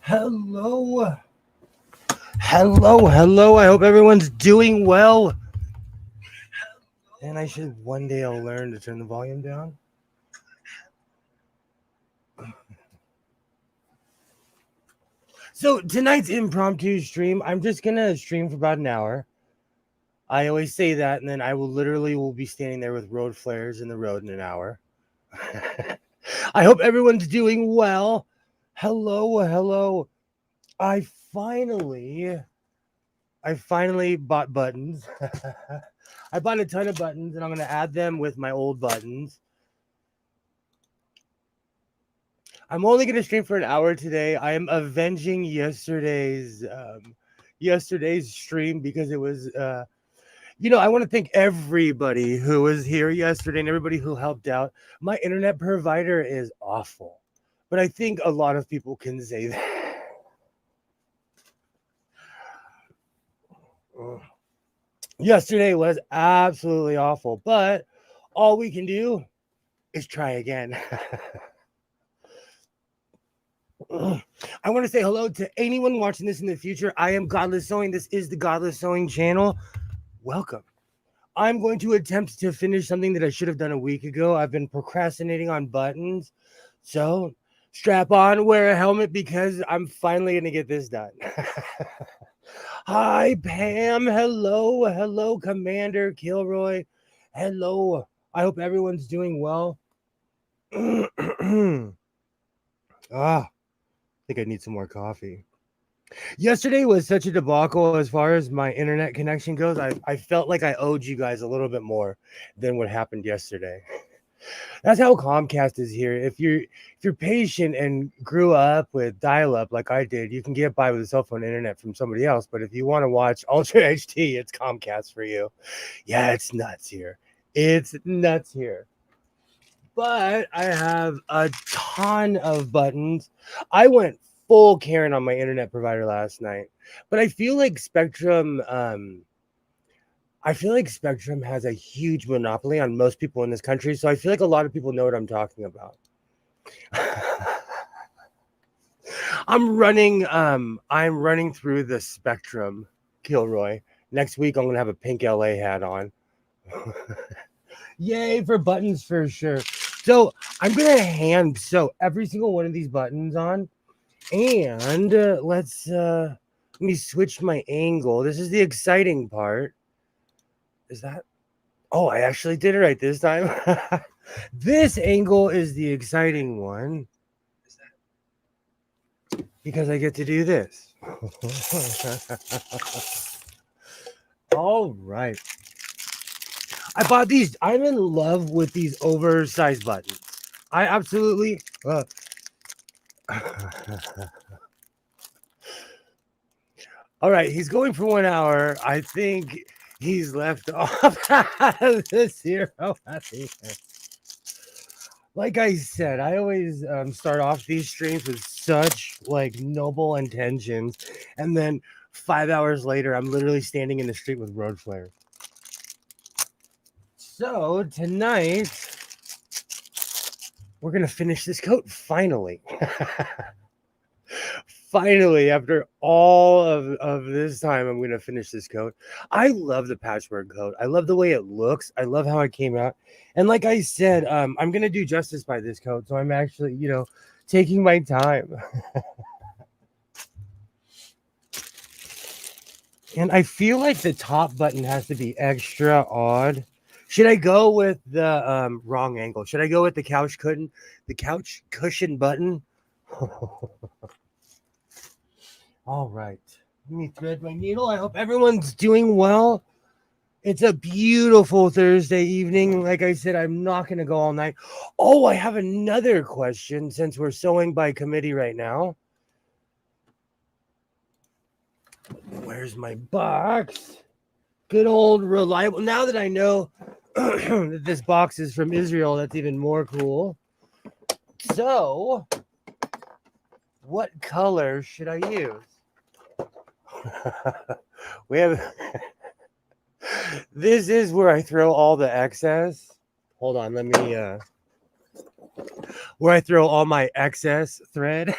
Hello. Hello. I hope everyone's doing well. And I should one day I'll learn to turn the volume down. So tonight's impromptu stream, I'm just gonna stream for about an hour. I always say that, and then I will be standing there with road flares in the road in an hour. I hope everyone's doing well. Hello. I finally bought buttons. I bought a ton of buttons, and I'm going to add them with my old buttons. I'm only going to stream for an hour today. I am avenging yesterday's stream because it was I want to thank everybody who was here yesterday and everybody who helped out. My internet provider is awful, but I think a lot of people can say that. Yesterday was absolutely awful, but all we can do is try again. I want to say hello to anyone watching this in the future. I am Godless Sewing. This is the Godless Sewing channel. Welcome. I'm going to attempt to finish something that I should have done a week ago. I've been procrastinating on buttons. So strap on, wear a helmet, because I'm finally going to get this done. Hi, Pam. Hello, Commander Kilroy. Hello. I hope everyone's doing well. I think I need some more coffee. Yesterday was such a debacle as far as my internet connection goes. I felt like I owed you guys a little bit more than what happened yesterday. That's how Comcast is here. If you're patient and grew up with dial-up like I did, you can get by with a cell phone internet from somebody else. But if you want to watch Ultra HD, it's Comcast for you. Yeah, it's nuts here. But I have a ton of buttons. I went full Karen on my internet provider last night, but I feel like Spectrum has a huge monopoly on most people in this country, so I feel like a lot of people know what I'm talking about. I'm running through the Spectrum, Kilroy. Next week I'm gonna have a pink LA hat on. Yay for buttons for sure. So I'm gonna hand sew every single one of these buttons on, and let me switch my angle. This is the exciting part. Is that? Oh, I actually did it right this time. This angle is the exciting one because I get to do this. All right. I bought these. I'm in love with these oversized buttons. I absolutely. All right, he's going for 1 hour. I think he's left off the zero at the end. Like I said, I always start off these streams with such noble intentions, and then 5 hours later, I'm literally standing in the street with road flares. So tonight, we're gonna finish this coat finally. Finally, after all of this time, I'm going to finish this coat. I love the patchwork coat. I love the way it looks. I love how it came out. And like I said, I'm going to do justice by this coat. So I'm actually, taking my time. And I feel like the top button has to be extra odd. Should I go with the wrong angle? Should I go with the couch cushion button? All right. Let me thread my needle. I hope everyone's doing well. It's a beautiful Thursday evening. Like I said, I'm not going to go all night. Oh, I have another question since we're sewing by committee right now. Where's my box? Good old reliable. Now that I know that this box is from Israel, that's even more cool. So, what color should I use? We have this is where I throw all the excess. Hold on, let me where I throw all my excess thread.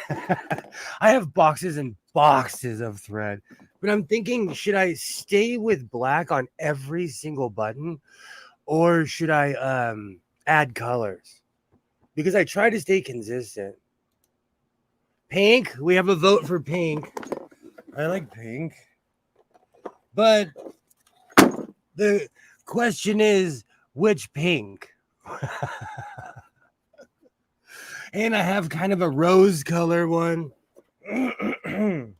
I have boxes and boxes of thread, but I'm thinking, should I stay with black on every single button, or should I add colors? Because I try to stay consistent. Pink, we have a vote for pink. I like pink. But the question is, which pink? And I have kind of a rose color one. Ooh,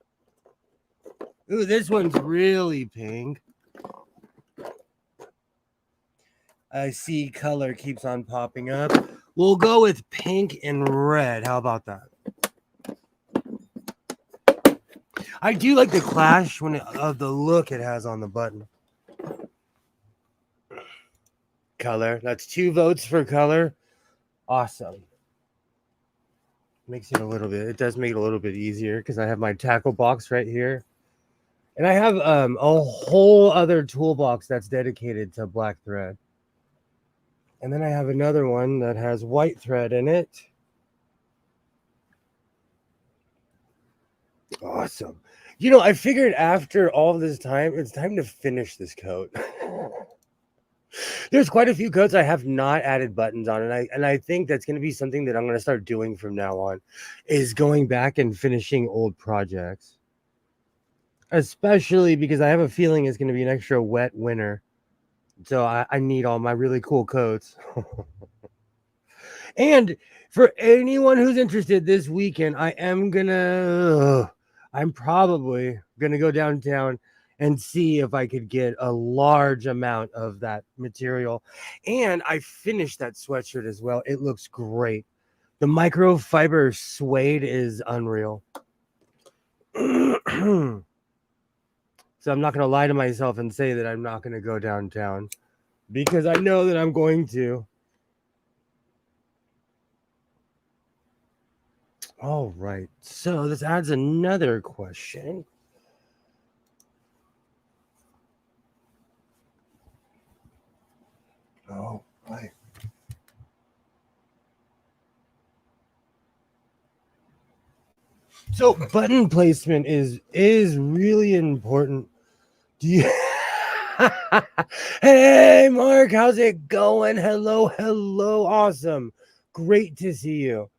this one's really pink. I see color keeps on popping up. We'll go with pink and red. How about that? I do like the clash of the look it has on the button. Color. That's 2 votes for color. Awesome. Makes it a little bit. It does make it a little bit easier because I have my tackle box right here, and I have a whole other toolbox that's dedicated to black thread, and then I have another one that has white thread in it. Awesome. You know, I figured after all this time, it's time to finish this coat. There's quite a few coats I have not added buttons on, and I think that's going to be something that I'm going to start doing from now on, is going back and finishing old projects. Especially because I have a feeling it's going to be an extra wet winter. So I need all my really cool coats. And for anyone who's interested, this weekend, I'm probably going to go downtown and see if I could get a large amount of that material. And I finished that sweatshirt as well. It looks great. The microfiber suede is unreal. So I'm not going to lie to myself and say that I'm not going to go downtown, because I know that I'm going to. All right. So this adds another question. Oh, right. So button placement is really important. Do you Hey Mark, how's it going? Hello, awesome. Great to see you.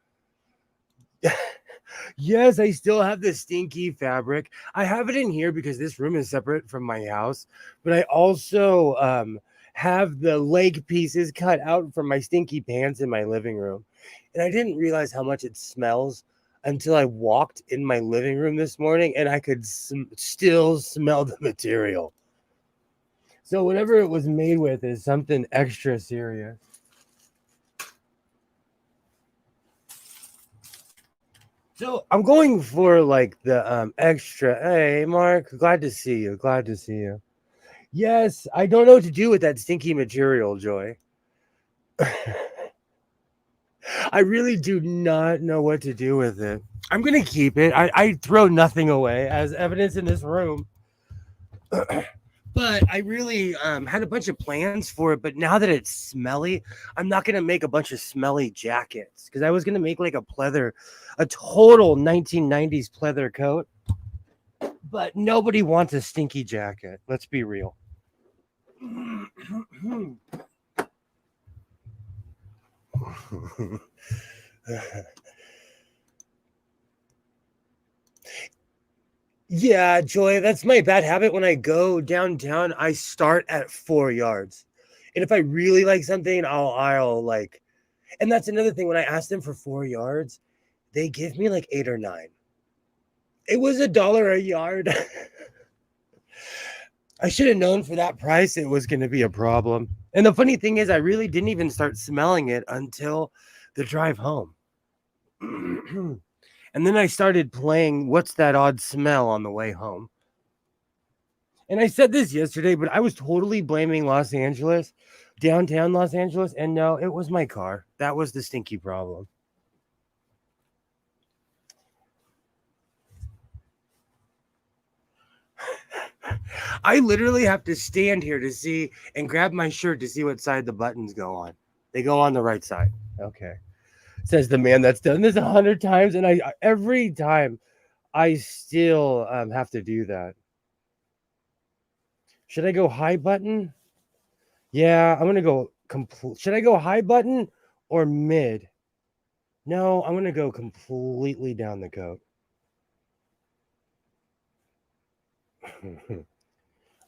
Yes, I still have the stinky fabric. I have it in here because this room is separate from my house, but I also have the leg pieces cut out from my stinky pants in my living room. And I didn't realize how much it smells until I walked in my living room this morning, and I could still smell the material. So whatever it was made with is something extra serious. So I'm going for like the extra. Hey, Mark, glad to see you. Glad to see you. Yes, I don't know what to do with that stinky material, Joy. I really do not know what to do with it. I'm going to keep it. I throw nothing away, as evidence in this room. But I really had a bunch of plans for it. But now that it's smelly, I'm not going to make a bunch of smelly jackets, because I was going to make like a total 1990s pleather coat. But nobody wants a stinky jacket. Let's be real. Yeah, Joy, that's my bad habit. When I go downtown, I start at 4 yards. And if I really like something, I'll like, and that's another thing. When I ask them for 4 yards, they give me like 8 or 9. It was $1 a yard. I should have known for that price it was going to be a problem. And the funny thing is, I really didn't even start smelling it until the drive home. And then I started playing What's That Odd Smell on the way home. And I said this yesterday, but I was totally blaming Los Angeles, downtown Los Angeles. And no, it was my car. That was the stinky problem. I literally have to stand here to see and grab my shirt to see what side the buttons go on. They go on the right side. Okay. Says the man that's done this 100 times, and every time I still have to do that. Should I go high button? Yeah, I'm gonna go complete. Should I go high button or mid? No, I'm gonna go completely down the coat.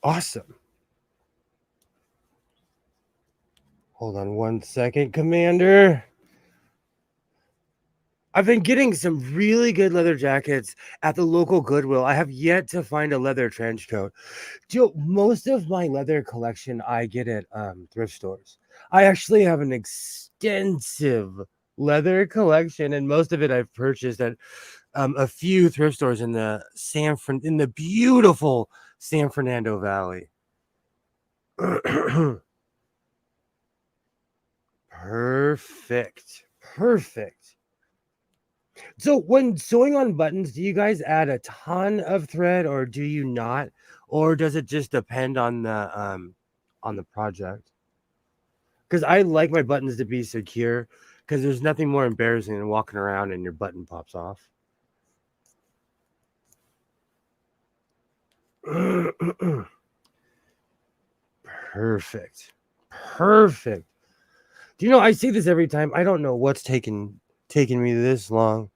Awesome. Hold on 1 second, Commander. I've been getting some really good leather jackets at the local Goodwill. I have yet to find a leather trench coat. Most of my leather collection I get at thrift stores. I actually have an extensive leather collection, and most of it I've purchased at a few thrift stores in the beautiful San Fernando Valley. Perfect. So when sewing on buttons, do you guys add a ton of thread or do you not? Or does it just depend on the project? Because I like my buttons to be secure because there's nothing more embarrassing than walking around and your button pops off. Perfect. Do you know I see this every time? I don't know what's taking me this long.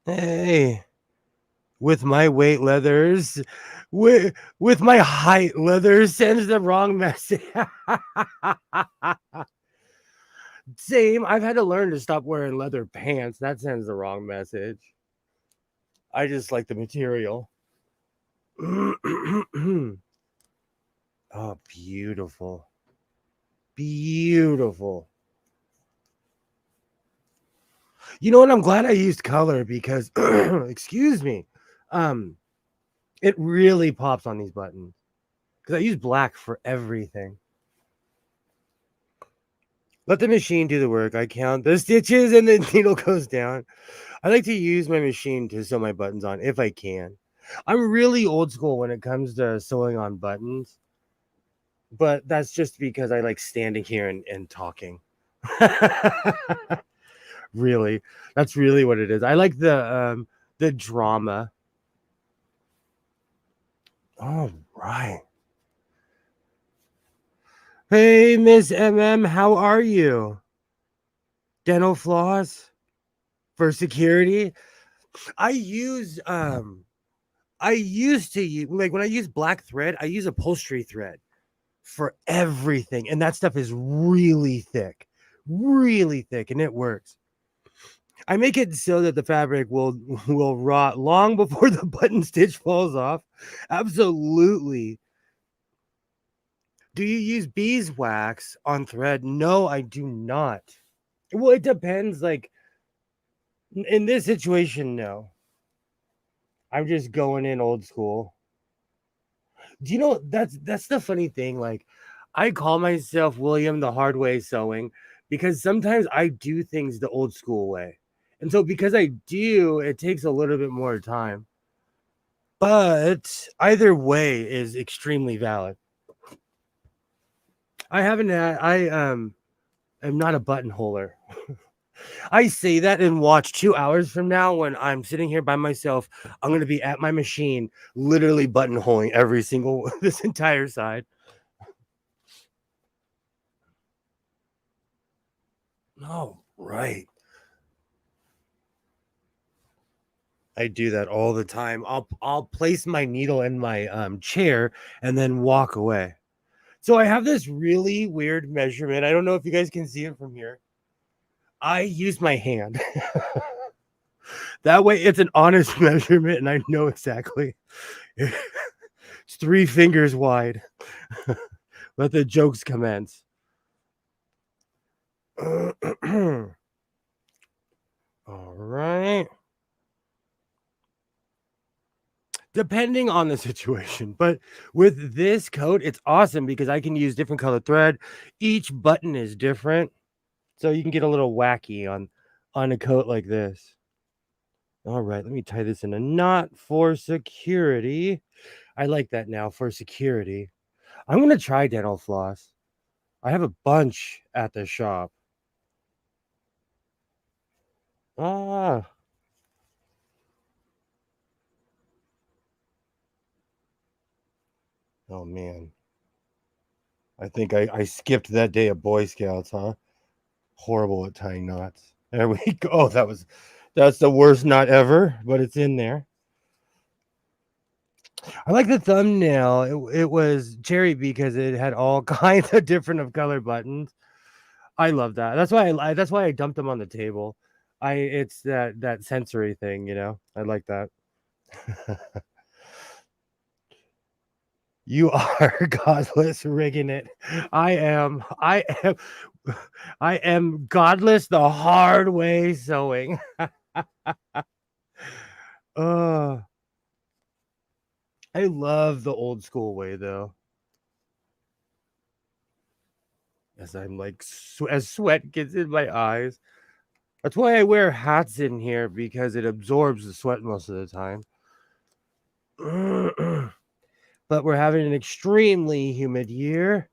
Hey, with my weight leathers, with my height leather sends the wrong message. Same. I've had to learn to stop wearing leather pants. That sends the wrong message. I just like the material. Oh, beautiful. Beautiful. You know what? I'm glad I used color because excuse me. It really pops on these buttons. Because I use black for everything. Let the machine do the work. I count the stitches and the needle goes down. I like to use my machine to sew my buttons on if I can. I'm really old school when it comes to sewing on buttons, but that's just because I like standing here and talking. Really, that's really what it is. I like the drama. All right. Hey, Miss MM, how are you? Dental floss for security. I use I used to use like when I use black thread, I use upholstery thread for everything, and that stuff is really thick, and it works. I make it so that the fabric will rot long before the button stitch falls off. Absolutely. Do you use beeswax on thread? No, I do not. Well, it depends. Like in this situation, no. I'm just going in old school. Do you know that's the funny thing? Like, I call myself William the hard way sewing because sometimes I do things the old school way. And so because I do, it takes a little bit more time. But either way is extremely valid. I am not a buttonholer. I say that and watch 2 hours from now when I'm sitting here by myself, I'm gonna be at my machine, literally buttonholing every single this entire side. Oh, right. I do that all the time. I'll place my needle in my chair and then walk away. So I have this really weird measurement. I don't know if you guys can see it from here. I use my hand. That way it's an honest measurement and I know exactly. It's 3 fingers wide. Let the jokes commence. All right. Depending on the situation, but with this coat, it's awesome because I can use different colored thread. Each button is different, so you can get a little wacky on a coat like this. All right, let me tie this in a knot for security. I like that now for security. I'm gonna try dental floss. I have a bunch at the shop. Ah, oh man. I think I skipped that day of Boy Scouts, huh? Horrible at tying knots. There we go. Oh, that's the worst knot ever, but it's in there. I like the thumbnail. It was cherry because it had all kinds of different of color buttons. I love that. That's why I dumped them on the table. It's that sensory thing, you know. I like that. You are godless rigging it. I am I am godless the hard way sewing. uh I love the old school way though. As I'm like as sweat gets in my eyes. That's why I wear hats in here because it absorbs the sweat most of the time. But we're having an extremely humid year.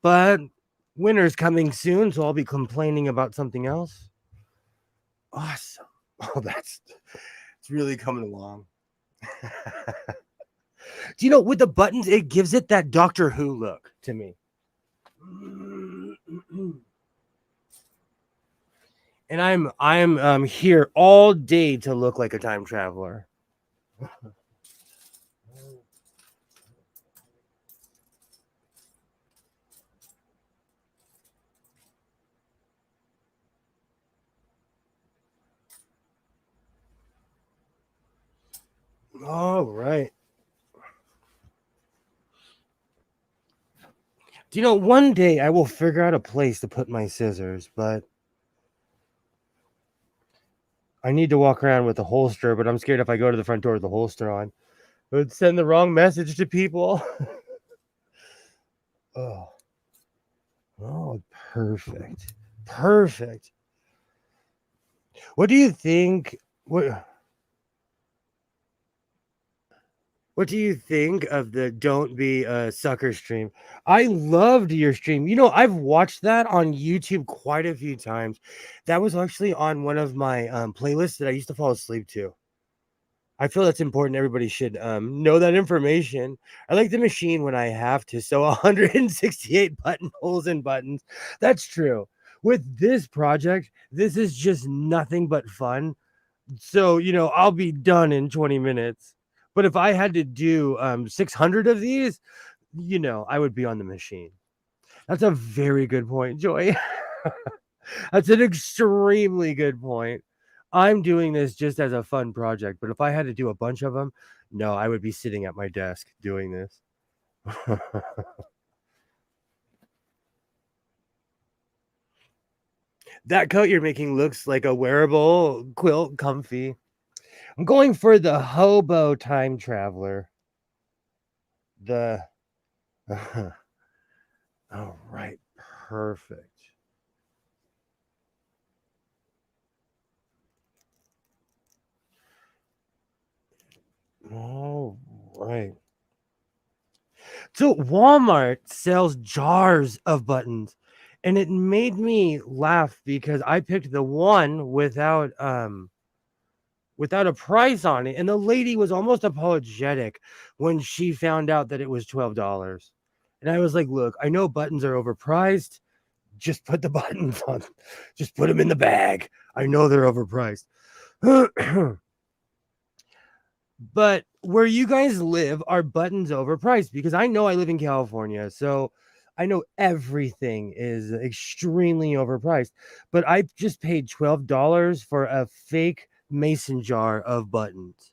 But winter's coming soon, so I'll be complaining about something else. Awesome. Oh, it's really coming along. Do you know with the buttons, it gives it that Doctor Who look to me. And I'm here all day to look like a time traveler. All right. Do you know one day I will figure out a place to put my scissors, but I need to walk around with a holster, but I'm scared if I go to the front door with the holster on, it would send the wrong message to people. Oh, oh, perfect. Perfect. What do you think? What do you think of the "Don't Be a Sucker" stream? I loved your stream. You know, I've watched that on YouTube quite a few times. That was actually on one of my playlists that I used to fall asleep to. I feel that's important. Everybody should know that information. I like the machine when I have to sew 168 buttonholes and buttons. That's true. With this project, this is just nothing but fun. So, you know, I'll be done in 20 minutes. But if I had to do 600 of these, you know, I would be on the machine. That's a very good point, Joy. That's an extremely good point. I'm doing this just as a fun project, but if I had to do a bunch of them, no, I would be sitting at my desk doing this. That coat you're making looks like a wearable quilt comfy. I'm going for the hobo time traveler. The all right, perfect. All right. So Walmart sells jars of buttons, and it made me laugh because I picked the one without a price on it, and the lady was almost apologetic when she found out that it was $12. And I was like, "Look, I know buttons are overpriced. Just put the buttons on. Just put them in the bag. I know they're overpriced." But where you guys live, are buttons overpriced? Because I know I live in California, so I know everything is extremely overpriced. But I just paid $12 for a fake mason jar of buttons.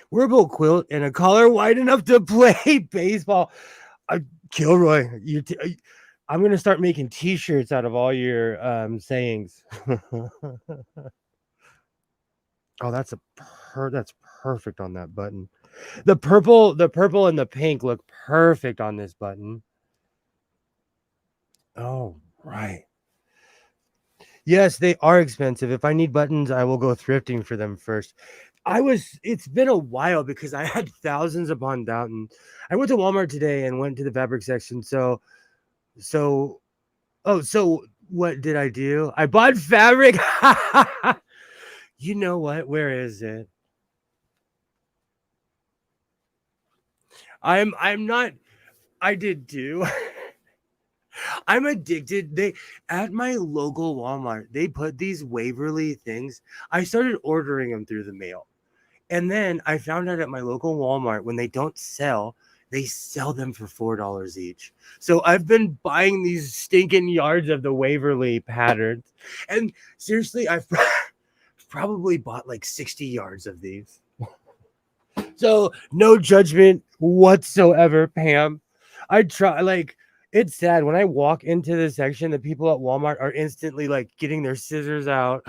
Wearable quilt and a collar wide enough to play baseball. Kilroy, I'm gonna start making T-shirts out of all your sayings. Oh, that's perfect on that button. The purple and the pink look perfect on this button. Oh, right. Yes, they are expensive. If I need buttons, I will go thrifting for them first. It's been a while because I had thousands upon thousands. I went to Walmart today and went to the fabric section. So, oh, so What did I do? I bought fabric. You know what? Where is it? I'm not. I did too. I'm addicted. They at my local Walmart, they put these Waverly things. I started ordering them through the mail. And then I found out at my local Walmart when they don't sell, they sell them for $4 each. So I've been buying these stinking yards of the Waverly patterns. And seriously, I've probably bought like 60 yards of these. So no judgment whatsoever, Pam. I try like it's sad when I walk into the section, the people at Walmart are instantly like getting their scissors out.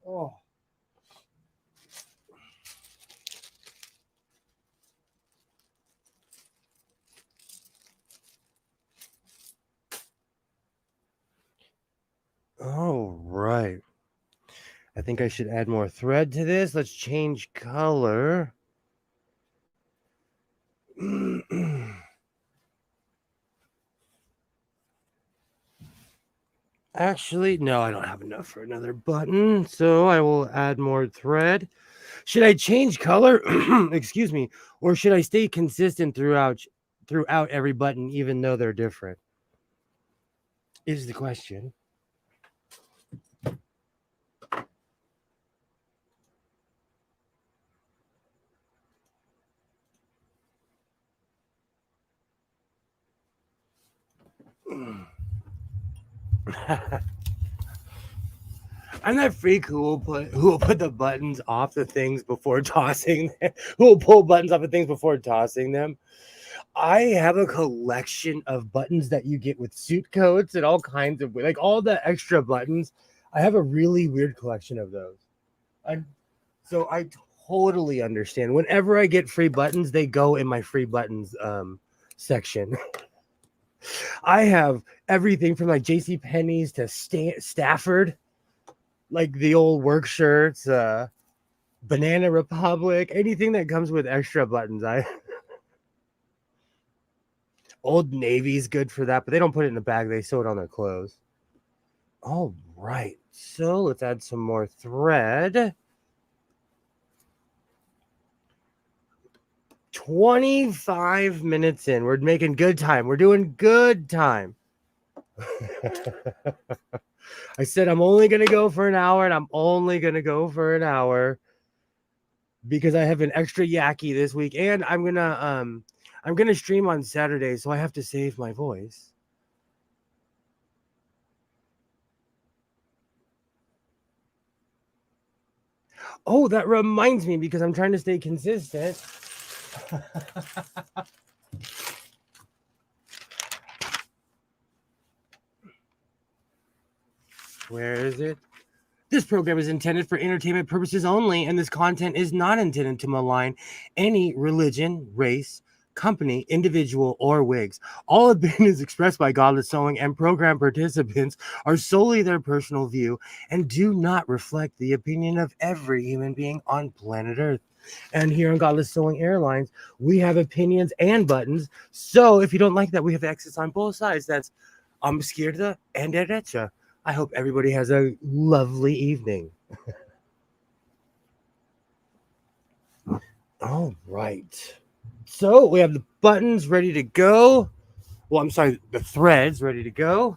Oh. Oh, right. I think I should add more thread to this. Let's change color. Actually, no, I don't have enough for another button, so I will add more thread. Should I change color? Excuse me, or should I stay consistent throughout every button, even though they're different? Is the question. I'm that freak who will put the buttons off the things before tossing them, who will pull buttons off of things before tossing them. I have a collection of buttons that you get with suit coats and all kinds of like all the extra buttons. I have a really weird collection of those. I so I totally understand. Whenever I get free buttons, they go in my free buttons section. I have everything from like JC Penney's to Stafford, like the old work shirts, Banana Republic, anything that comes with extra buttons. I Old Navy's good for that, but they don't put it in the bag. They sew it on their clothes. All right. So let's add some more thread. 25 minutes in. We're making good time. We're doing good time. I said I'm only going to go for an hour, and I'm only going to go for an hour because I have an extra yaki this week, and I'm gonna stream on Saturday, so I have to save my voice. Oh, that reminds me because I'm trying to stay consistent. Where is it? This program is intended for entertainment purposes only, and this content is not intended to malign any religion, race, company, individual, or wigs. All opinions expressed by Godless Sewing and program participants are solely their personal view and do not reflect the opinion of every human being on planet Earth. And here on Godless Sewing Airlines, we have opinions and buttons. So if you don't like that, we have access on both sides. That's izquierda and derecha. I hope everybody has a lovely evening. All right. So we have the buttons ready to go. Well, I'm sorry, the threads ready to go.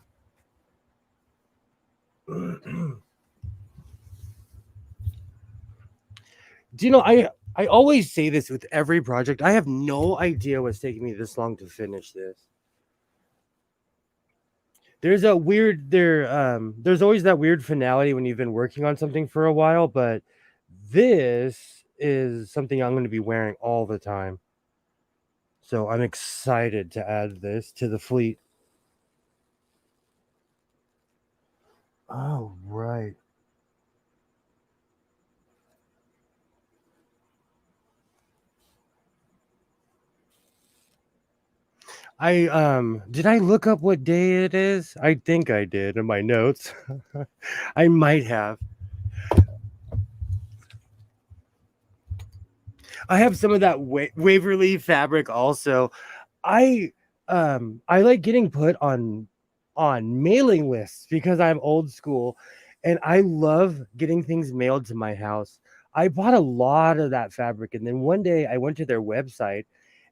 Do you know, I always say this with every project. I have no idea what's taking me this long to finish this. There's always that weird finality when you've been working on something for a while, but this is something I'm going to be wearing all the time. So I'm excited to add this to the fleet. Oh, right. Did I look up what day it is? I think I did in my notes. I might have. I have some of that Waverly fabric also. I like getting put on on mailing lists because I'm old school and I love getting things mailed to my house. I bought a lot of that fabric, and then one day I went to their website,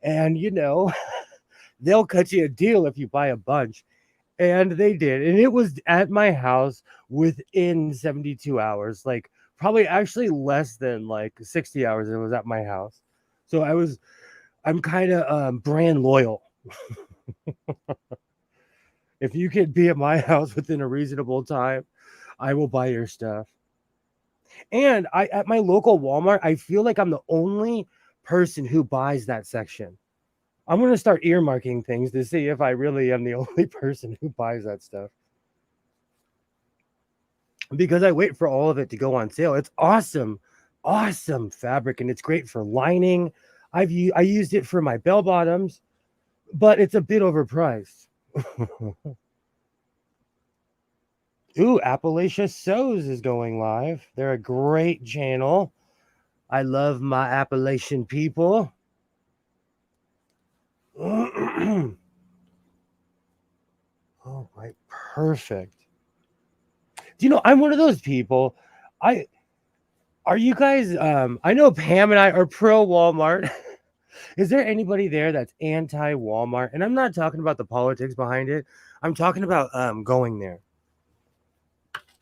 and they'll cut you a deal if you buy a bunch. And they did. And it was at my house within 72 hours, like probably actually less than like 60 hours. It was at my house. So I'm kind of brand loyal. If you could be at my house within a reasonable time, I will buy your stuff. And at my local Walmart, I feel like I'm the only person who buys that section. I'm going to start earmarking things to see if I really am the only person who buys that stuff. Because I wait for all of it to go on sale. It's awesome, awesome fabric, and it's great for lining. I used it for my bell bottoms, but it's a bit overpriced. Ooh, Appalachia Sews is going live. They're a great channel. I love my Appalachian people. Oh, right, perfect. Do you know I'm one of those people? I Are you guys? I know Pam and I are pro Walmart. Is there anybody there that's anti Walmart? And I'm not talking about the politics behind it. I'm talking about going there.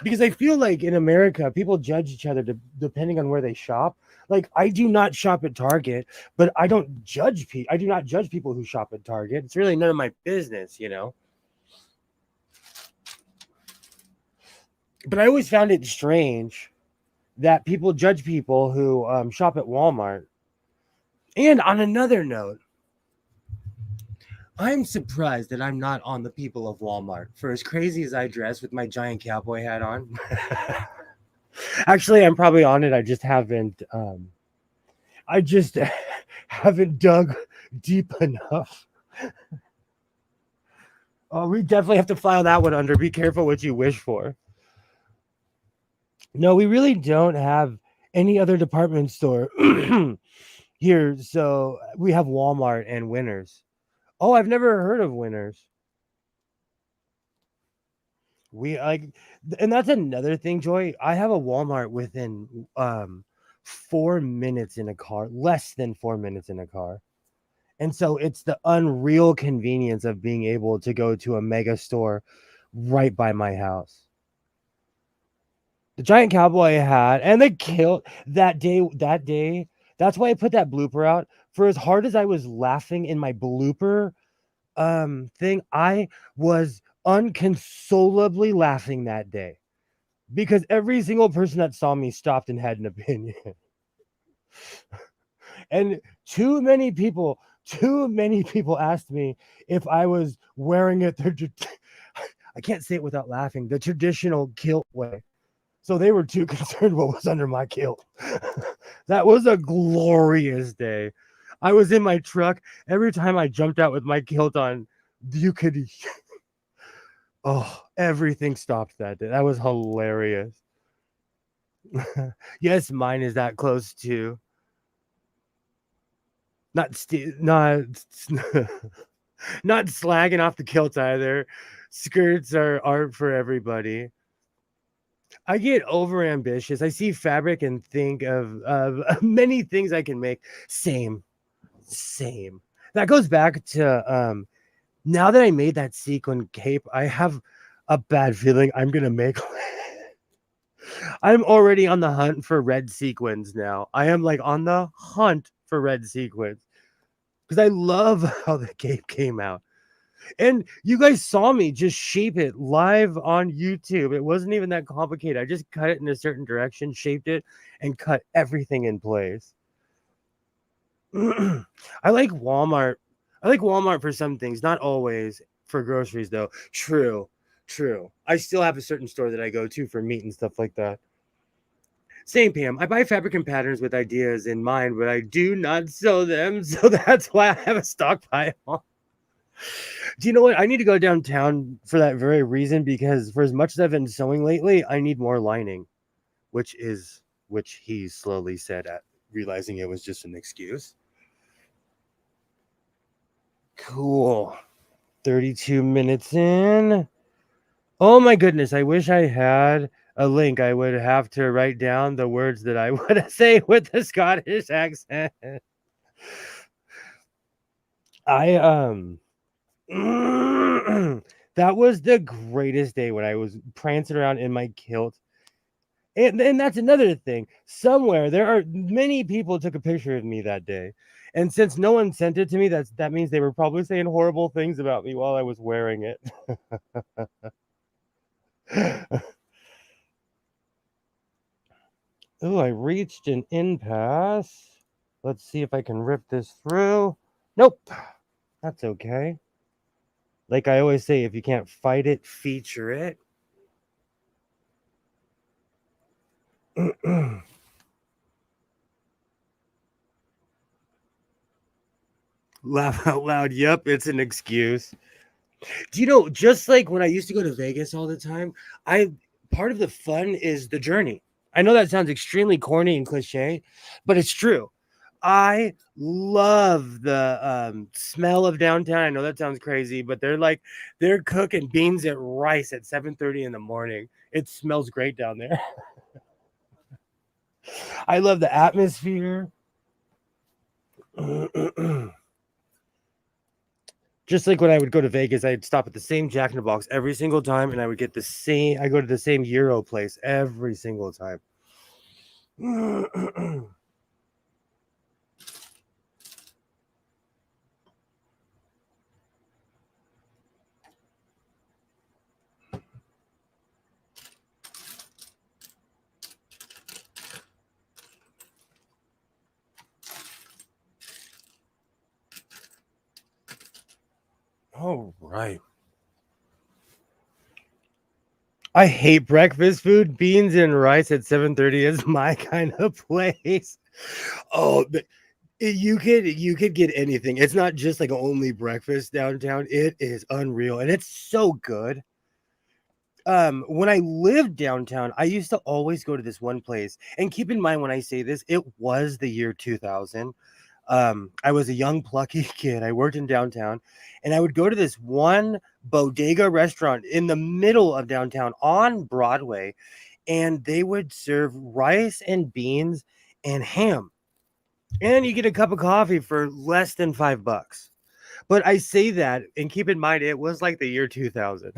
Because I feel like in America, people judge each other depending on where they shop. Like I do not shop at Target, but I don't judge people. I do not judge people who shop at Target. It's really none of my business. But I always found it strange that people judge people who shop at Walmart. And on another note, I'm surprised that I'm not on the people of Walmart. For as crazy as I dress with my giant cowboy hat on. Actually, I'm probably on it. I just haven't dug deep enough. Oh, we definitely have to file that one under. Be careful what you wish for. No, we really don't have any other department store here. So we have Walmart and Winners. Oh, I've never heard of Winners. We like, and that's another thing, Joy. I have a Walmart within 4 minutes in a car, less than 4 minutes in a car. And so it's the unreal convenience of being able to go to a mega store right by my house. The giant cowboy hat and the kilt that day. That's why I put that blooper out. For as hard as I was laughing in my blooper thing, I was unconsolably laughing that day because every single person that saw me stopped and had an opinion. And too many people asked me if I was wearing it I can't say it without laughing, the traditional kilt way. So they were too concerned what was under my kilt. That was a glorious day. I was in my truck. Every time I jumped out with my kilt on, you could everything stopped that day. That was hilarious. Yes, mine is that close too. Not not slagging off the kilts either. Skirts are art for everybody. I get over ambitious. I see fabric and think of many things I can make. Same. That goes back to now that I made that sequin cape, I have a bad feeling I'm gonna make. I'm already on the hunt for red sequins now. I am like on the hunt for red sequins because I love how the cape came out. And you guys saw me just shape it live on YouTube. It wasn't even that complicated. I just cut it in a certain direction, shaped it, and cut everything in place. I like Walmart. I like Walmart for some things, not always for groceries, though. True. I still have a certain store that I go to for meat and stuff like that. Same, Pam. I buy fabric and patterns with ideas in mind, but I do not sew them. So that's why I have a stockpile. Do you know what? I need to go downtown for that very reason because for as much as I've been sewing lately, I need more lining, which he slowly said at realizing it was just an excuse. Cool. 32 minutes in. Oh my goodness, I wish I had a link. I would have to write down the words that I would say with the Scottish accent. I that was the greatest day when I was prancing around in my kilt. And that's another thing. Somewhere there are many people took a picture of me that day. And since no one sent it to me, that means they were probably saying horrible things about me while I was wearing it. Oh, I reached an impasse. Let's see if I can rip this through. Nope. That's okay. Like I always say, if you can't fight it, feature it. Laugh out loud. Yep, it's an excuse. Do you know, just like when I used to go to Vegas all the time, I part of the fun is the journey. I know that sounds extremely corny and cliche, but it's true. I love the smell of downtown. I know that sounds crazy, but they're cooking beans and rice at 7:30 in the morning. It smells great down there. I love the atmosphere. Just like when I would go to Vegas, I'd stop at the same Jack in the Box every single time, and I would get the same. I go to the same Euro place every single time. All right. I hate breakfast food. Beans and rice at 7:30 is my kind of place. Oh, you could get anything. It's not just like only breakfast downtown. It is unreal and it's so good. When I lived downtown, I used to always go to this one place. And keep in mind when I say this, it was the year 2000. I was a young plucky kid. I worked in downtown and I would go to this one bodega restaurant in the middle of downtown on Broadway, and they would serve rice and beans and ham, and you get a cup of coffee for less than $5. But I say that and keep in mind it was like the year 2000.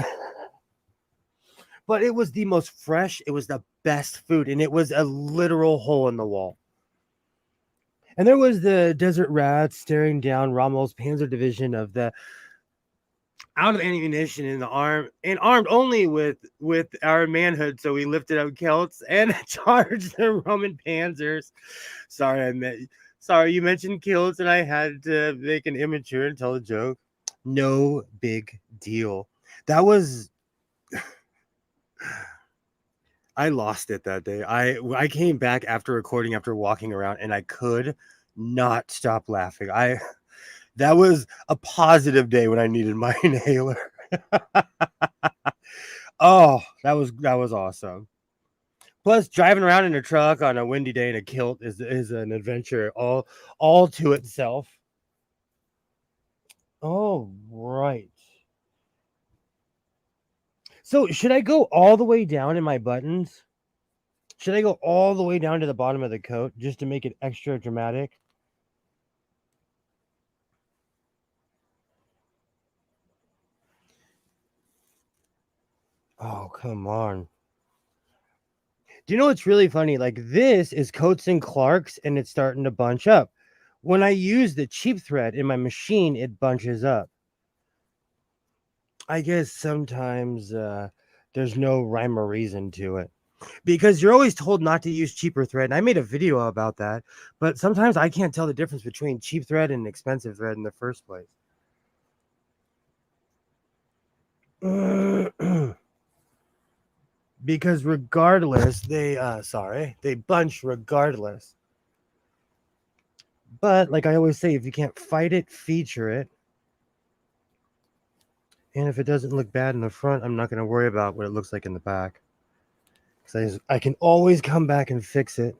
But it was the most fresh, it was the best food, and it was a literal hole in the wall. And there was the desert rats staring down Rommel's Panzer Division of the out of ammunition in the arm and armed only with our manhood. So we lifted up kilts and charged the Roman panzers. Sorry, sorry, you mentioned kilts and I had to make an immature and tell a joke. No big deal. That was I lost it that day. I came back after recording after walking around and I could not stop laughing. That was a positive day when I needed my inhaler. Oh, that was awesome. Plus, driving around in a truck on a windy day in a kilt is an adventure all to itself. All right. So, should I go all the way down in my buttons? Should I go all the way down to the bottom of the coat just to make it extra dramatic? Oh, come on. Do you know what's really funny? Like this is Coats and Clark's and it's starting to bunch up. When I use the cheap thread in my machine, it bunches up. I guess sometimes there's no rhyme or reason to it because you're always told not to use cheaper thread. And I made a video about that, but sometimes I can't tell the difference between cheap thread and expensive thread in the first place. Because regardless, they bunch regardless. But like I always say, if you can't fight it, feature it. And if it doesn't look bad in the front, I'm not going to worry about what it looks like in the back. Because I can always come back and fix it.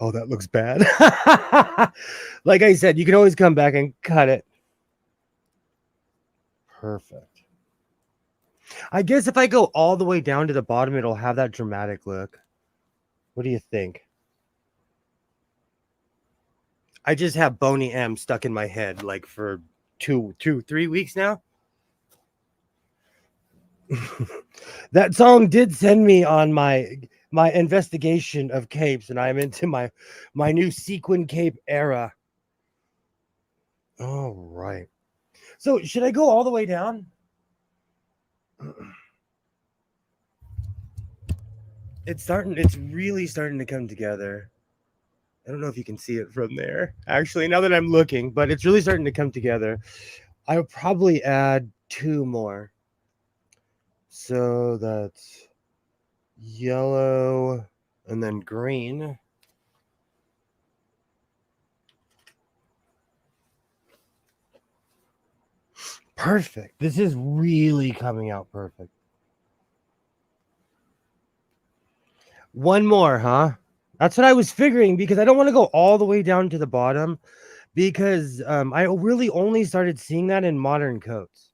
Oh, that looks bad. Like I said, you can always come back and cut it. Perfect. I guess if I go all the way down to the bottom, it'll have that dramatic look. What do you think? I just have Boney M stuck in my head like for 3 weeks now. That song did send me on my investigation of capes, and I'm into my new sequin cape era. All right. So should I go all the way down? It's really starting to come together. I don't know if you can see it from there, actually, now that I'm looking, but it's really starting to come together. I'll probably add 2 more. So that's yellow and then green. Perfect. This is really coming out perfect. 1 more, huh? That's what I was figuring, because I don't want to go all the way down to the bottom, because I really only started seeing that in modern coats.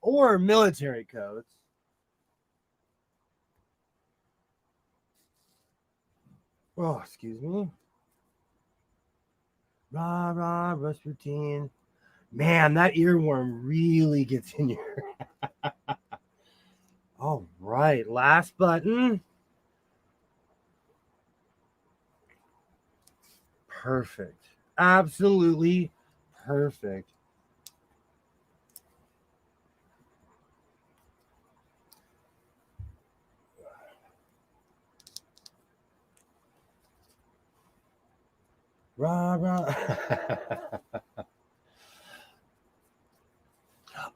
Or military coats. Oh, excuse me. Rah, rah, Rasputin. Man, that earworm really gets in your... All right, last button. Perfect. Absolutely perfect. Rah, rah.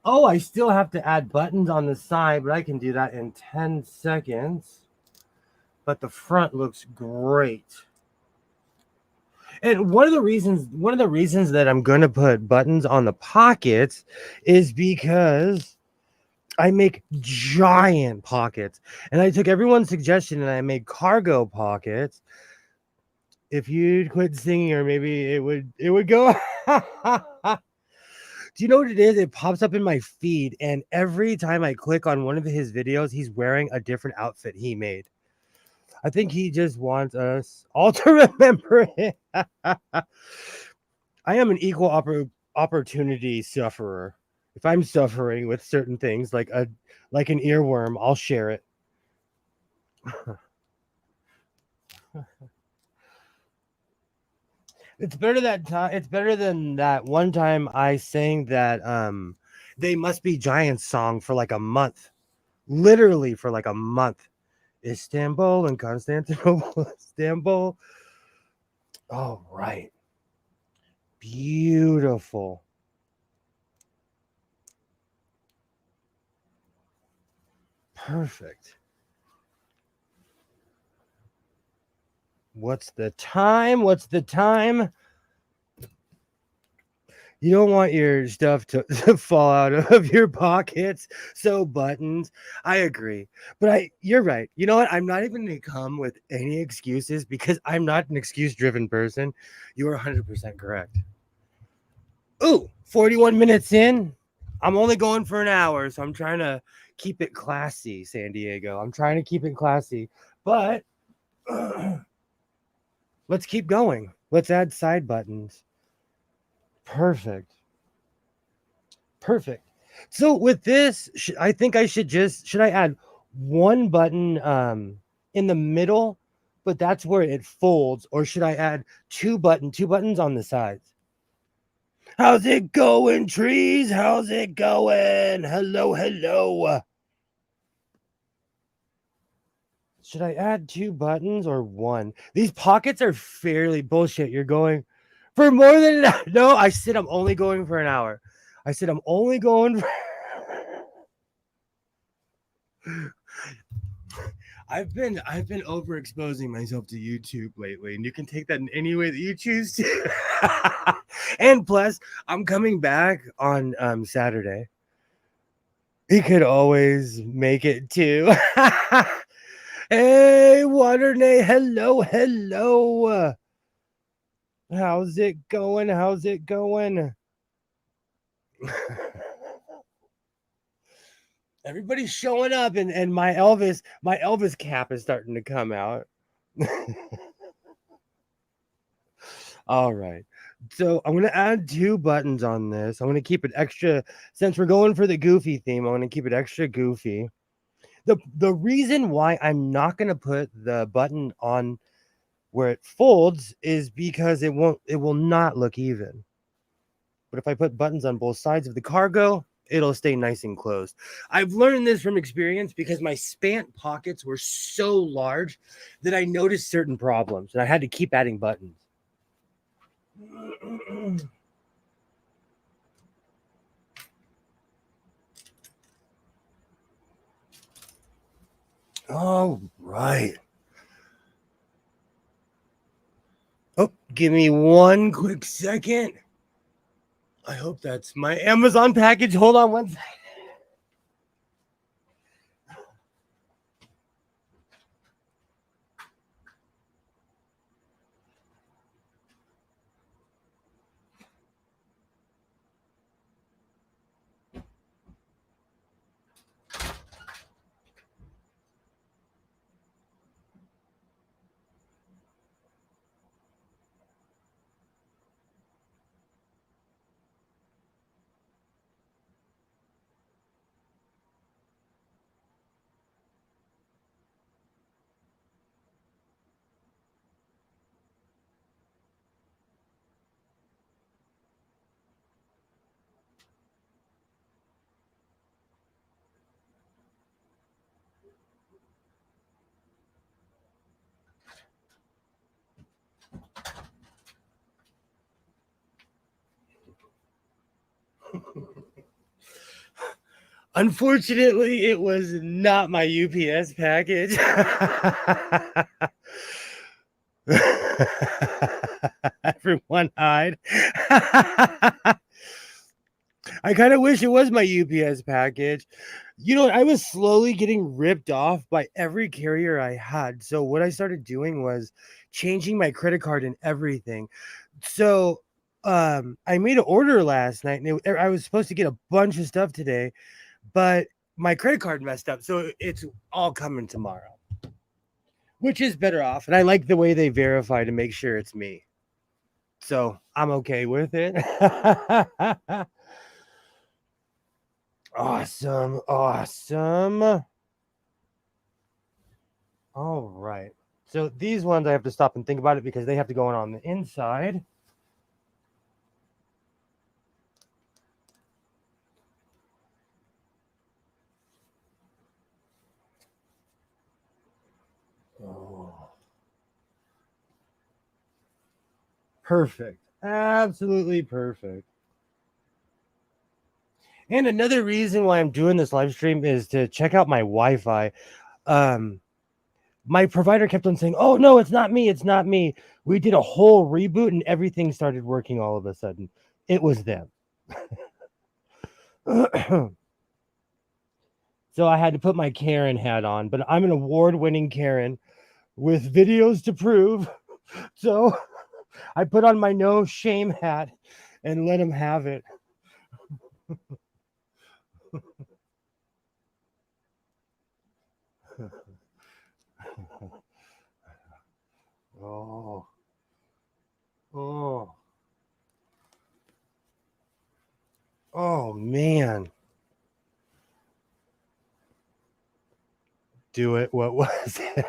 Oh, I still have to add buttons on the side, but I can do that in 10 seconds. But the front looks great. And one of the reasons that I'm going to put buttons on the pockets is because I make giant pockets, and I took everyone's suggestion and I made cargo pockets. If you'd quit singing, or maybe it would go. Do you know what it is? It pops up in my feed, and every time I click on one of his videos, he's wearing a different outfit he made. I think he just wants us all to remember it. I am an equal opportunity sufferer. If I'm suffering with certain things, like an earworm, I'll share it. It's better that time. It's better than that one time I sang that "They Must Be Giants" song for like a month, literally for like a month. Istanbul and Constantinople, Istanbul. Oh, right. Beautiful. Perfect. What's the time? What's the time? You don't want your stuff to fall out of your pockets. So buttons. I agree. But you're right. You know what? I'm not even going to come with any excuses, because I'm not an excuse-driven person. You are 100% correct. Ooh, 41 minutes in. I'm only going for an hour, so I'm trying to keep it classy, San Diego. I'm trying to keep it classy. But let's keep going. Let's add side buttons. Perfect. Perfect. So with this, I think I should I add 1 button in the middle, but that's where it folds, or should I add 2 buttons on the sides? How's it going, trees? How's it going? Hello, hello. Should I add 2 buttons or 1? These pockets are fairly bullshit. You're going for more than no. I said I'm only going for an hour. I said I'm only going for... I've been overexposing myself to YouTube lately, and you can take that in any way that you choose to. And plus, I'm coming back on Saturday. He could always make it too. Hey, Waternay, hello, hello. How's it going? How's it going? Everybody's showing up, and my Elvis cap is starting to come out. All right. So I'm gonna add 2 buttons on this. I'm gonna keep it extra since we're going for the goofy theme. I'm gonna keep it extra goofy. The reason why I'm not gonna put the button on where it folds is because it will not look even. But if I put buttons on both sides of the cargo, it'll stay nice and closed. I've learned this from experience because my spant pockets were so large that I noticed certain problems and I had to keep adding buttons. All right. Oh, give me one quick second. I hope that's my Amazon package. Hold on one second. Unfortunately, it was not my UPS package. Everyone hide. I kind of wish it was my UPS package. You know, I was slowly getting ripped off by every carrier I had. So what I started doing was changing my credit card and everything. So I made an order last night and I was supposed to get a bunch of stuff today, but my credit card messed up. So it's all coming tomorrow, which is better off. And I like the way they verify to make sure it's me. So I'm okay with it. Awesome. Awesome. All right. So these ones I have to stop and think about it because they have to go on the inside. Oh. Perfect. Absolutely perfect. And another reason why I'm doing this live stream is to check out my Wi-Fi. My provider kept on saying, "Oh no, it's not me. It's not me." We did a whole reboot and everything started working all of a sudden. It was them. So I had to put my Karen hat on, but I'm an award-winning Karen with videos to prove. So I put on my no shame hat and let him have it. Oh. Oh. Oh man. Do it. What was it?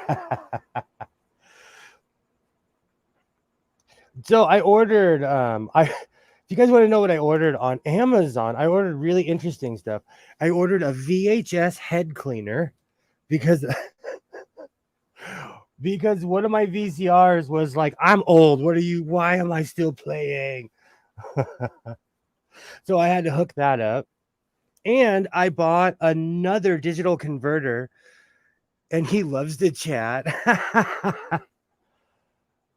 So I ordered if you guys want to know what I ordered on Amazon, I ordered really interesting stuff. I ordered a VHS head cleaner because because one of my VCRs was like, I'm old. Why am I still playing? So I had to hook that up. And I bought another digital converter and he loves to chat.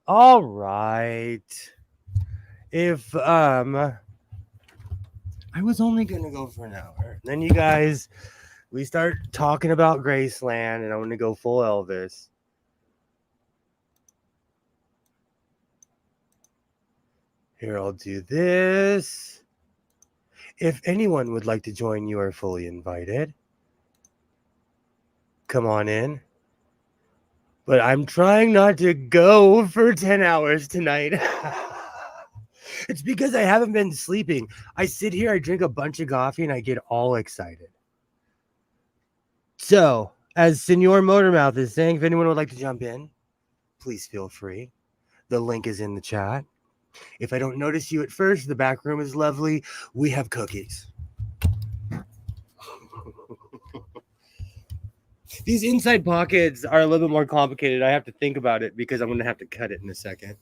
All right. If I was only gonna go for an hour. Then you guys, we start talking about Graceland, and I'm gonna go full Elvis. Here, I'll do this. If anyone would like to join, you are fully invited. come on in. But I'm trying not to go for 10 hours tonight. It's because I haven't been sleeping. I sit here, I drink a bunch of coffee, and I get all excited. So, as Senor Motormouth is saying, if anyone would like to jump in, please feel free. The link is in the chat. If I don't notice you at first, the back room is lovely. We have cookies. These inside pockets are a little bit more complicated. I have to think about it because I'm going to have to cut it in a second.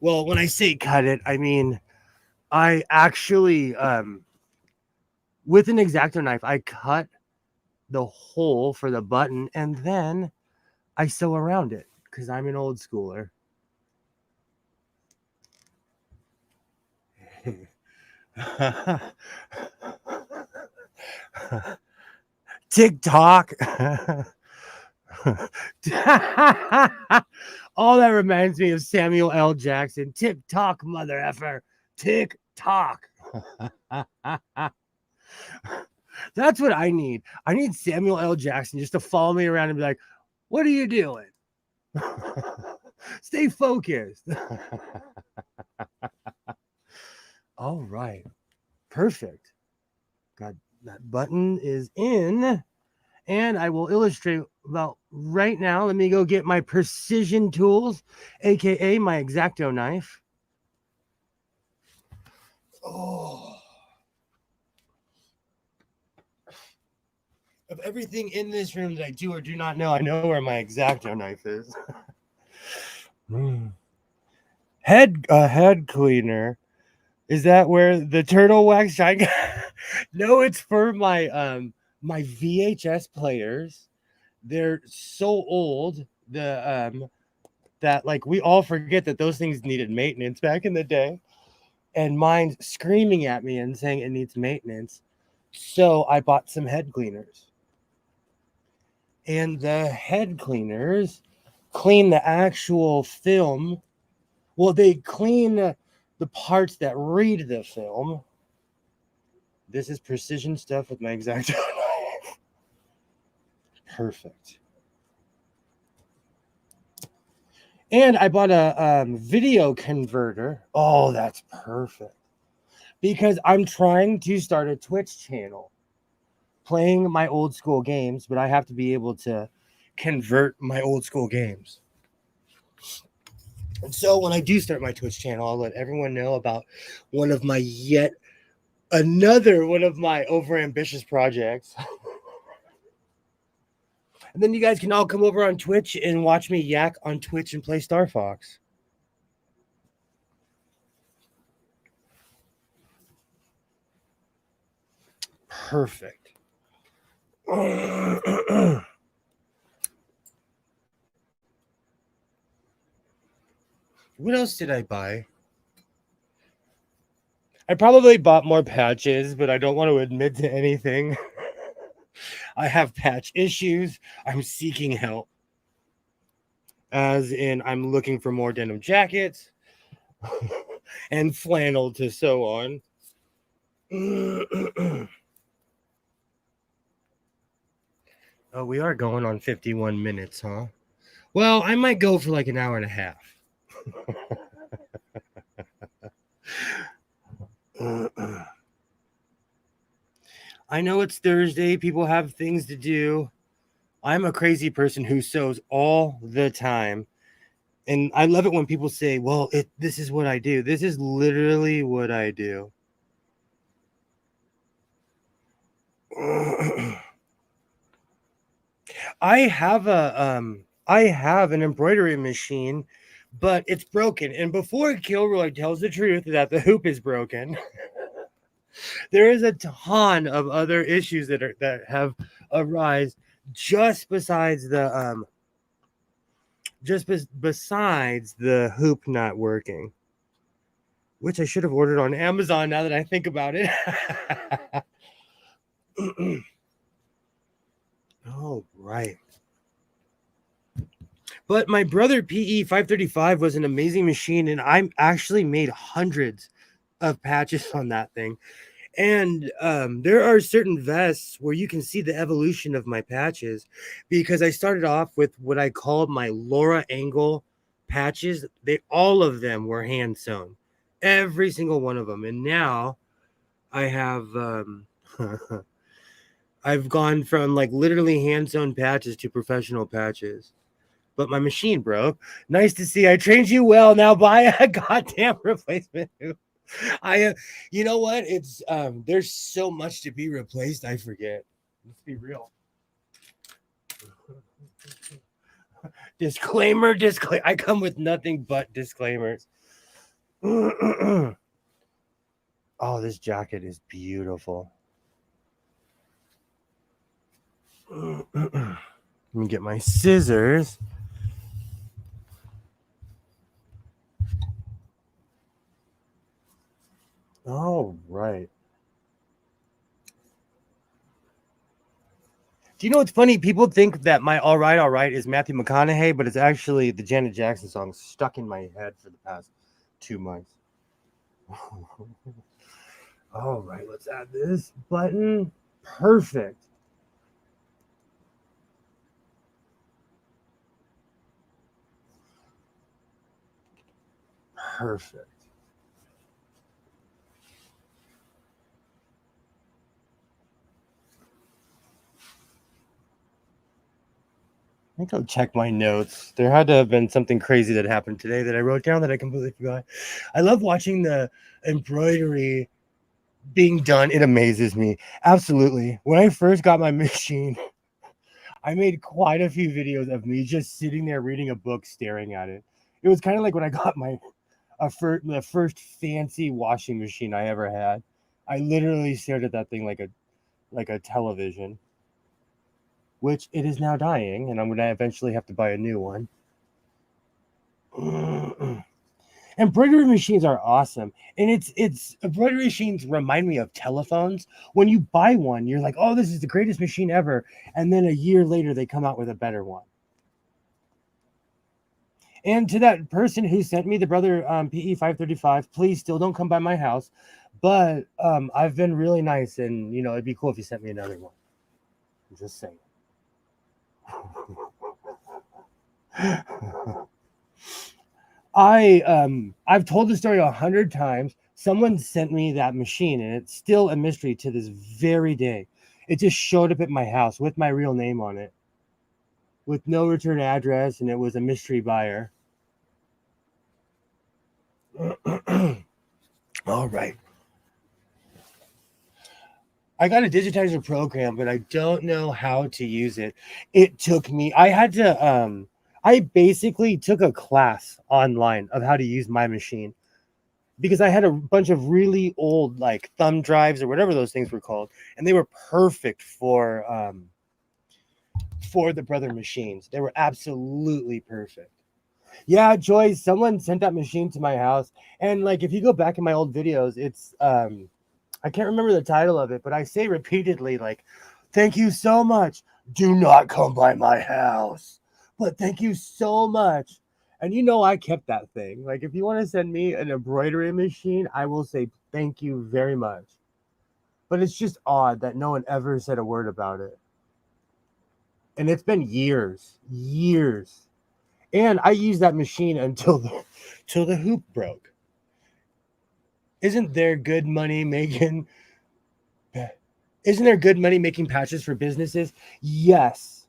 Well, when I say cut it, I mean I actually, with an X-Acto knife, I cut the hole for the button and then I sew around it because I'm an old schooler. TikTok. All that reminds me of Samuel L. Jackson. TikTok, mother effer. TikTok. That's what I need. I need Samuel L. Jackson just to follow me around and be like, what are you doing? Stay focused. All right. Perfect. God, that button is in. And I will illustrate about right now. Let me go get my precision tools, aka my X-Acto knife. Oh. Of everything in this room that I do or do not know, I know where my X-Acto knife is. Head cleaner. Is that where the turtle wax shine? No, it's for my my VHS players. They're so old that like we all forget that those things needed maintenance back in the day. And mine's screaming at me and saying it needs maintenance. So I bought some head cleaners. And the head cleaners clean the actual film. Well, they clean the parts that read the film. This is precision stuff with my X-Acto knife. Perfect. And I bought a video converter. Oh, that's perfect. Because I'm trying to start a Twitch channel playing my old school games, but I have to be able to convert my old school games. And so when I do start my Twitch channel, I'll let everyone know about one of my another one of my overambitious projects. And then you guys can all come over on Twitch and watch me yak on Twitch and play Star Fox. Perfect. What else did I buy? I probably bought more patches, but I don't want to admit to anything. I have patch issues. I'm seeking help. As in, I'm looking for more denim jackets and flannel to sew on. Oh, we are going on 51 minutes, huh? Well, I might go for like an hour and a half. I know it's Thursday. People have things to do. I'm a crazy person who sews all the time. And I love it when people say, well, this is what I do. This is literally what I do. I have an embroidery machine, but it's broken. And before Kilroy tells the truth that the hoop is broken, there is a ton of other issues that have arisen just besides the besides the hoop not working, which I should have ordered on Amazon now that I think about it. Oh, right. But my brother PE 535 was an amazing machine, and I actually made hundreds of patches on that thing. And there are certain vests where you can see the evolution of my patches, because I started off with what I called my Laura Angle patches. All of them were hand sewn, every single one of them. And now I have I've gone from like literally hand sewn patches to professional patches. But my machine broke. Nice to see. I trained you well. Now buy a goddamn replacement. You know what? It's there's so much to be replaced. I forget. Let's be real. Disclaimer. I come with nothing but disclaimers. Oh, this jacket is beautiful. Let me get my scissors. All right. Do you know what's funny? People think that my all right is Matthew McConaughey, but it's actually the Janet Jackson song stuck in my head for the past 2 months. All right, let's add this button. Perfect. Perfect. I think I'll check my notes. There had to have been something crazy that happened today that I wrote down that I completely forgot. I love watching the embroidery being done. It amazes me. Absolutely. When I first got my machine, I made quite a few videos of me just sitting there reading a book, staring at it. It was kind of like when I got the first fancy washing machine I ever had. I literally stared at that thing like a television, which it is now dying, and I'm going to eventually have to buy a new one. Embroidery machines are awesome, and it's embroidery machines remind me of telephones. When you buy one, you're like, oh, this is the greatest machine ever, and then a year later they come out with a better one. And to that person who sent me the Brother PE 535, please still don't come by my house, but I've been really nice, and it'd be cool if you sent me another one. I'm just saying. I've told the story 100 times. Someone sent me that machine, and it's still a mystery to this very day. It just showed up at my house with my real name on it, with no return address, and it was a mystery buyer. All right. I got a digitizer program, but I don't know how to use it. It took me, I basically took a class online of how to use my machine, because I had a bunch of really old like thumb drives or whatever those things were called, and they were perfect for the Brother machines. They were absolutely perfect. Yeah, Joy, someone sent that machine to my house, and like if you go back in my old videos, it's I can't remember the title of it, but I say repeatedly, like, thank you so much. Do not come by my house. But thank you so much. And I kept that thing. Like, if you want to send me an embroidery machine, I will say thank you very much. But it's just odd that no one ever said a word about it. And it's been years. And I used that machine until the hoop broke. Isn't there good money making patches for businesses? Yes,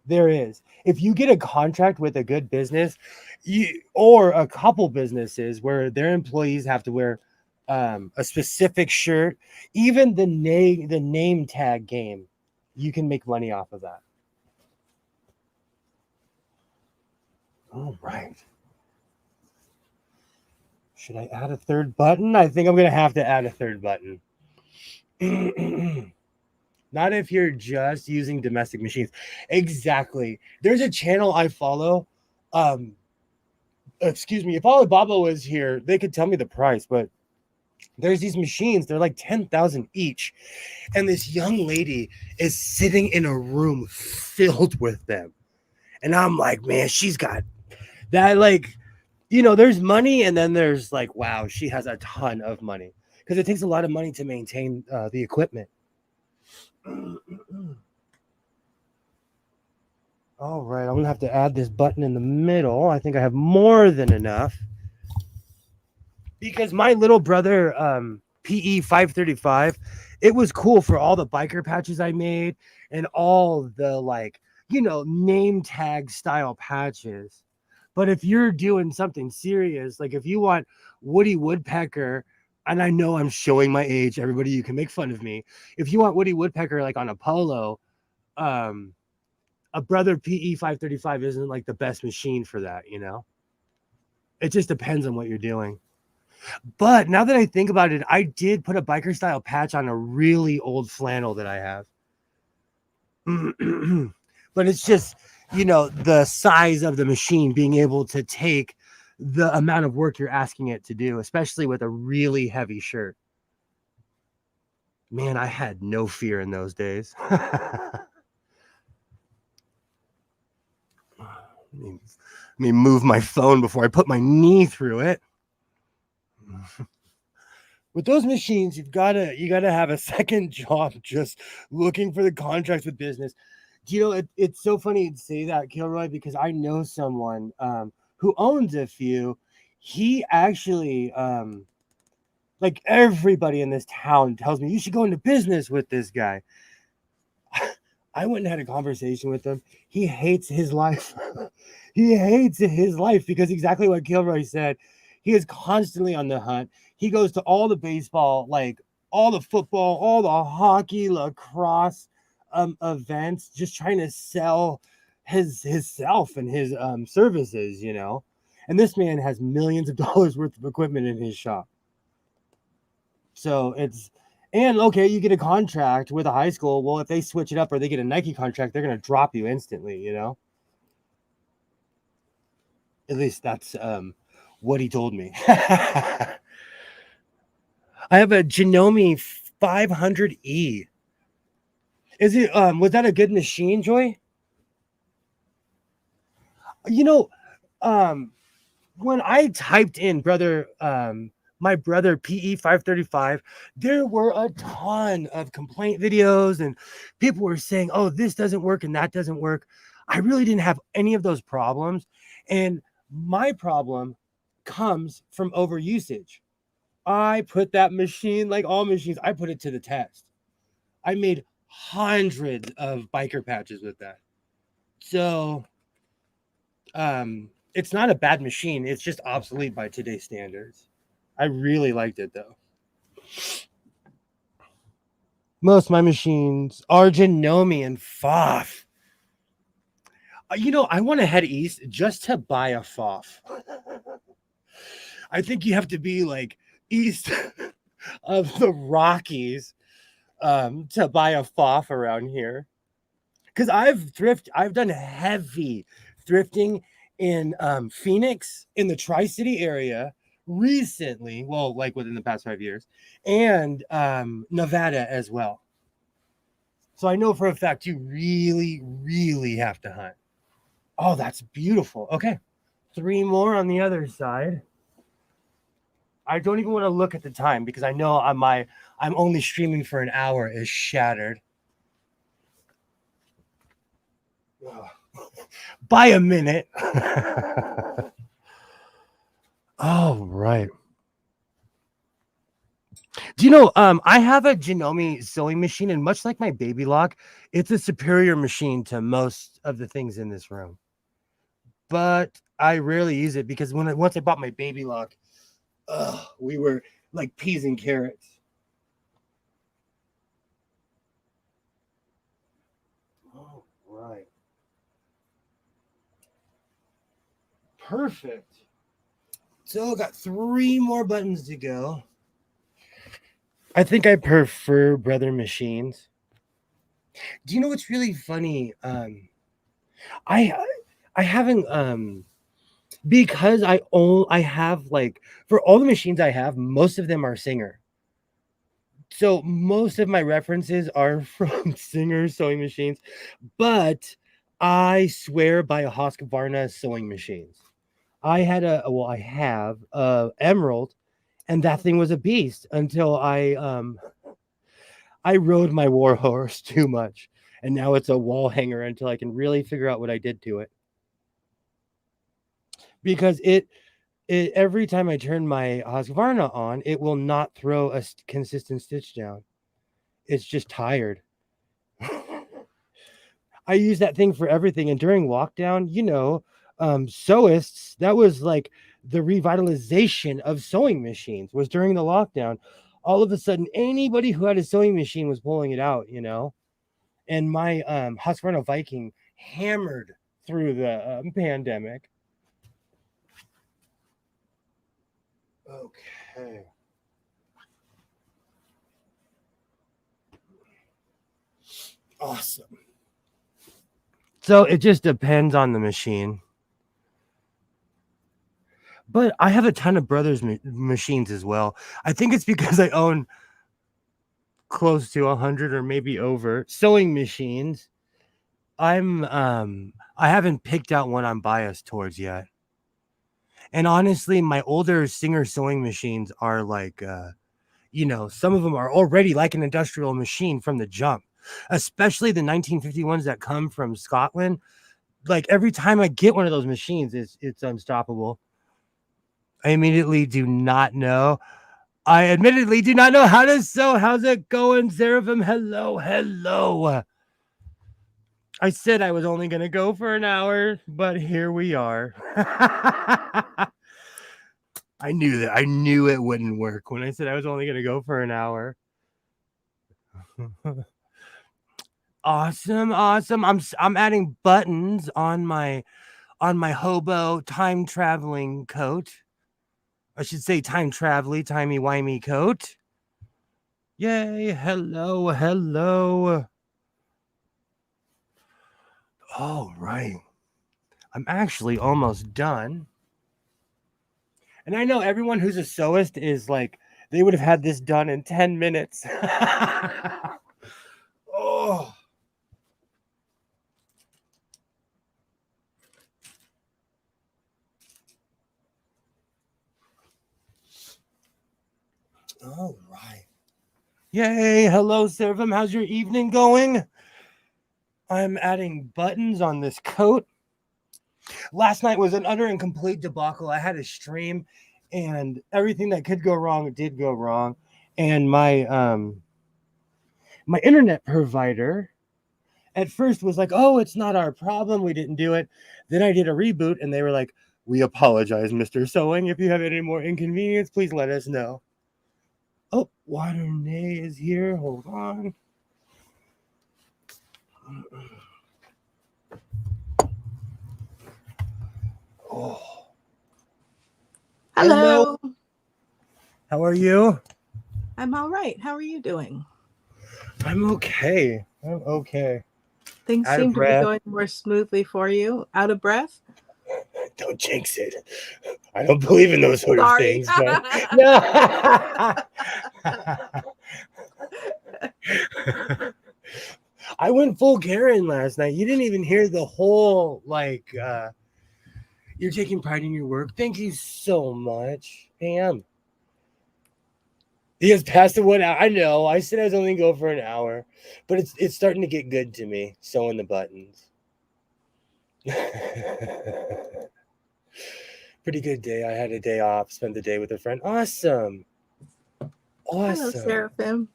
there is. If you get a contract with a good business, or a couple businesses where their employees have to wear a specific shirt, even the name tag game, you can make money off of that. All right. Should I add a third button? I think I'm going to have to add a third button. Not if you're just using domestic machines. Exactly. There's a channel I follow. Excuse me. If Alibaba was here, they could tell me the price, but there's these machines. They're like 10,000 each. And this young lady is sitting in a room filled with them. And I'm like, man, she's got that, like, there's money, and then there's like, wow, she has a ton of money. because it takes a lot of money to maintain the equipment. All right, I'm gonna have to add this button in the middle. I think I have more than enough because my little brother, PE 535, it was cool for all the biker patches I made and all the like, name tag style patches. But if you're doing something serious, like if you want Woody Woodpecker, and I know I'm showing my age, everybody, you can make fun of me. If you want Woody Woodpecker like on a polo, a brother PE 535 isn't like the best machine for that. It just depends on what you're doing. But now that I think about it, I did put a biker style patch on a really old flannel that I have. But it's just, the size of the machine being able to take the amount of work you're asking it to do, especially with a really heavy shirt. Man, I had no fear in those days. Let me move my phone before I put my knee through it. With those machines, you gotta have a second job just looking for the contracts with business. It's so funny to say that, Kilroy, because I know someone who owns a few. He actually, like everybody in this town tells me, you should go into business with this guy. I went and had a conversation with him. He hates his life. He hates his life because exactly what Kilroy said. He is constantly on the hunt. He goes to all the baseball, like all the football, all the hockey, lacrosse events, just trying to sell his self and his services, And this man has millions of dollars worth of equipment in his shop. So and okay, you get a contract with a high school. Well, if they switch it up or they get a Nike contract, they're going to drop you instantly, At least that's what he told me. I have a Genome 500E. Is it was that a good machine, Joy? When I typed in my brother PE 535, there were a ton of complaint videos and people were saying, oh, this doesn't work and that doesn't work. I really didn't have any of those problems. And my problem comes from overusage. I put that machine, like all machines, I put it to the test. I made hundreds of biker patches with that. So it's not a bad machine. It's just obsolete by today's standards. I really liked it though. Most of my machines are Genome and FOF. I want to head east just to buy a FOF. I think you have to be like east of the Rockies to buy a FOF around here. Because I've done heavy thrifting in Phoenix, in the Tri-City area recently, well, like within the past 5 years, and Nevada as well. So I know for a fact you really, really have to hunt. Oh, that's beautiful. Okay, 3 more on the other side. I don't even want to look at the time because I know I'm only streaming for an hour is shattered. By a minute. All right. Do you know, I have a Genome sewing machine, and much like my Baby Lock, it's a superior machine to most of the things in this room. But I rarely use it because once I bought my Baby Lock, we were like peas and carrots. All right. Perfect. So got 3 more buttons to go. I think I prefer Brother machines. Do you know what's really funny? I haven't because I have like for all the machines I have, most of them are Singer. So most of my references are from Singer sewing machines, but I swear by a Husqvarna sewing machines. I have a Emerald, And that thing was a beast until I rode my war horse too much, and now it's a wall hanger until I can really figure out what I did to it. Because it every time I turn my Husqvarna on, it will not throw a consistent stitch down. It's just tired. I use that thing for everything, and during lockdown, sewists, that was like the revitalization of sewing machines was during the lockdown. All of a sudden, anybody who had a sewing machine was pulling it out, and my Husqvarna Viking hammered through the pandemic. Okay. Awesome. So it just depends on the machine. But I have a ton of brothers' machines as well. I think it's because I own close to 100 or maybe over sewing machines. I haven't picked out one I'm biased towards yet. And honestly, my older Singer sewing machines are like some of them are already like an industrial machine from the jump, especially the 1951s that come from Scotland. Like every time I get one of those machines, it's unstoppable. I admittedly do not know how to sew. How's it going, Seraphim? Hello. I said I was only going to go for an hour, but here we are. I knew it wouldn't work when I said I was only going to go for an hour. Awesome. I'm adding buttons on my hobo time traveling coat. I should say time travel-y, timey-wimey coat. Yay, hello. All right. I'm actually almost done. And I know everyone who's a sewist is like, they would have had this done in 10 minutes. Oh. All right. Yay, hello, Seraphim. How's your evening going? I'm adding buttons on this coat. Last night was an utter and complete debacle. I had a stream, and everything that could go wrong did go wrong. And my internet provider at first was like, "Oh, it's not our problem. We didn't do it." Then I did a reboot, and they were like, "We apologize, Mr. Sewing. If you have any more inconvenience, please let us know." Oh, Waternay is here. Hold on. Oh. Hello. How are you? I'm all right. How are you doing? I'm okay. Things seem to be going more smoothly for you. Out of breath? Don't jinx it. I don't believe in those sort of things. But... No. I went full Karen last night. You didn't even hear the whole, you're taking pride in your work. Thank you so much, Pam. He has passed the 1 hour. I know. I said I was only going to go for an hour, but it's starting to get good to me, sewing the buttons. Pretty good day. I had a day off, spent the day with a friend. Awesome. Hello, Seraphim.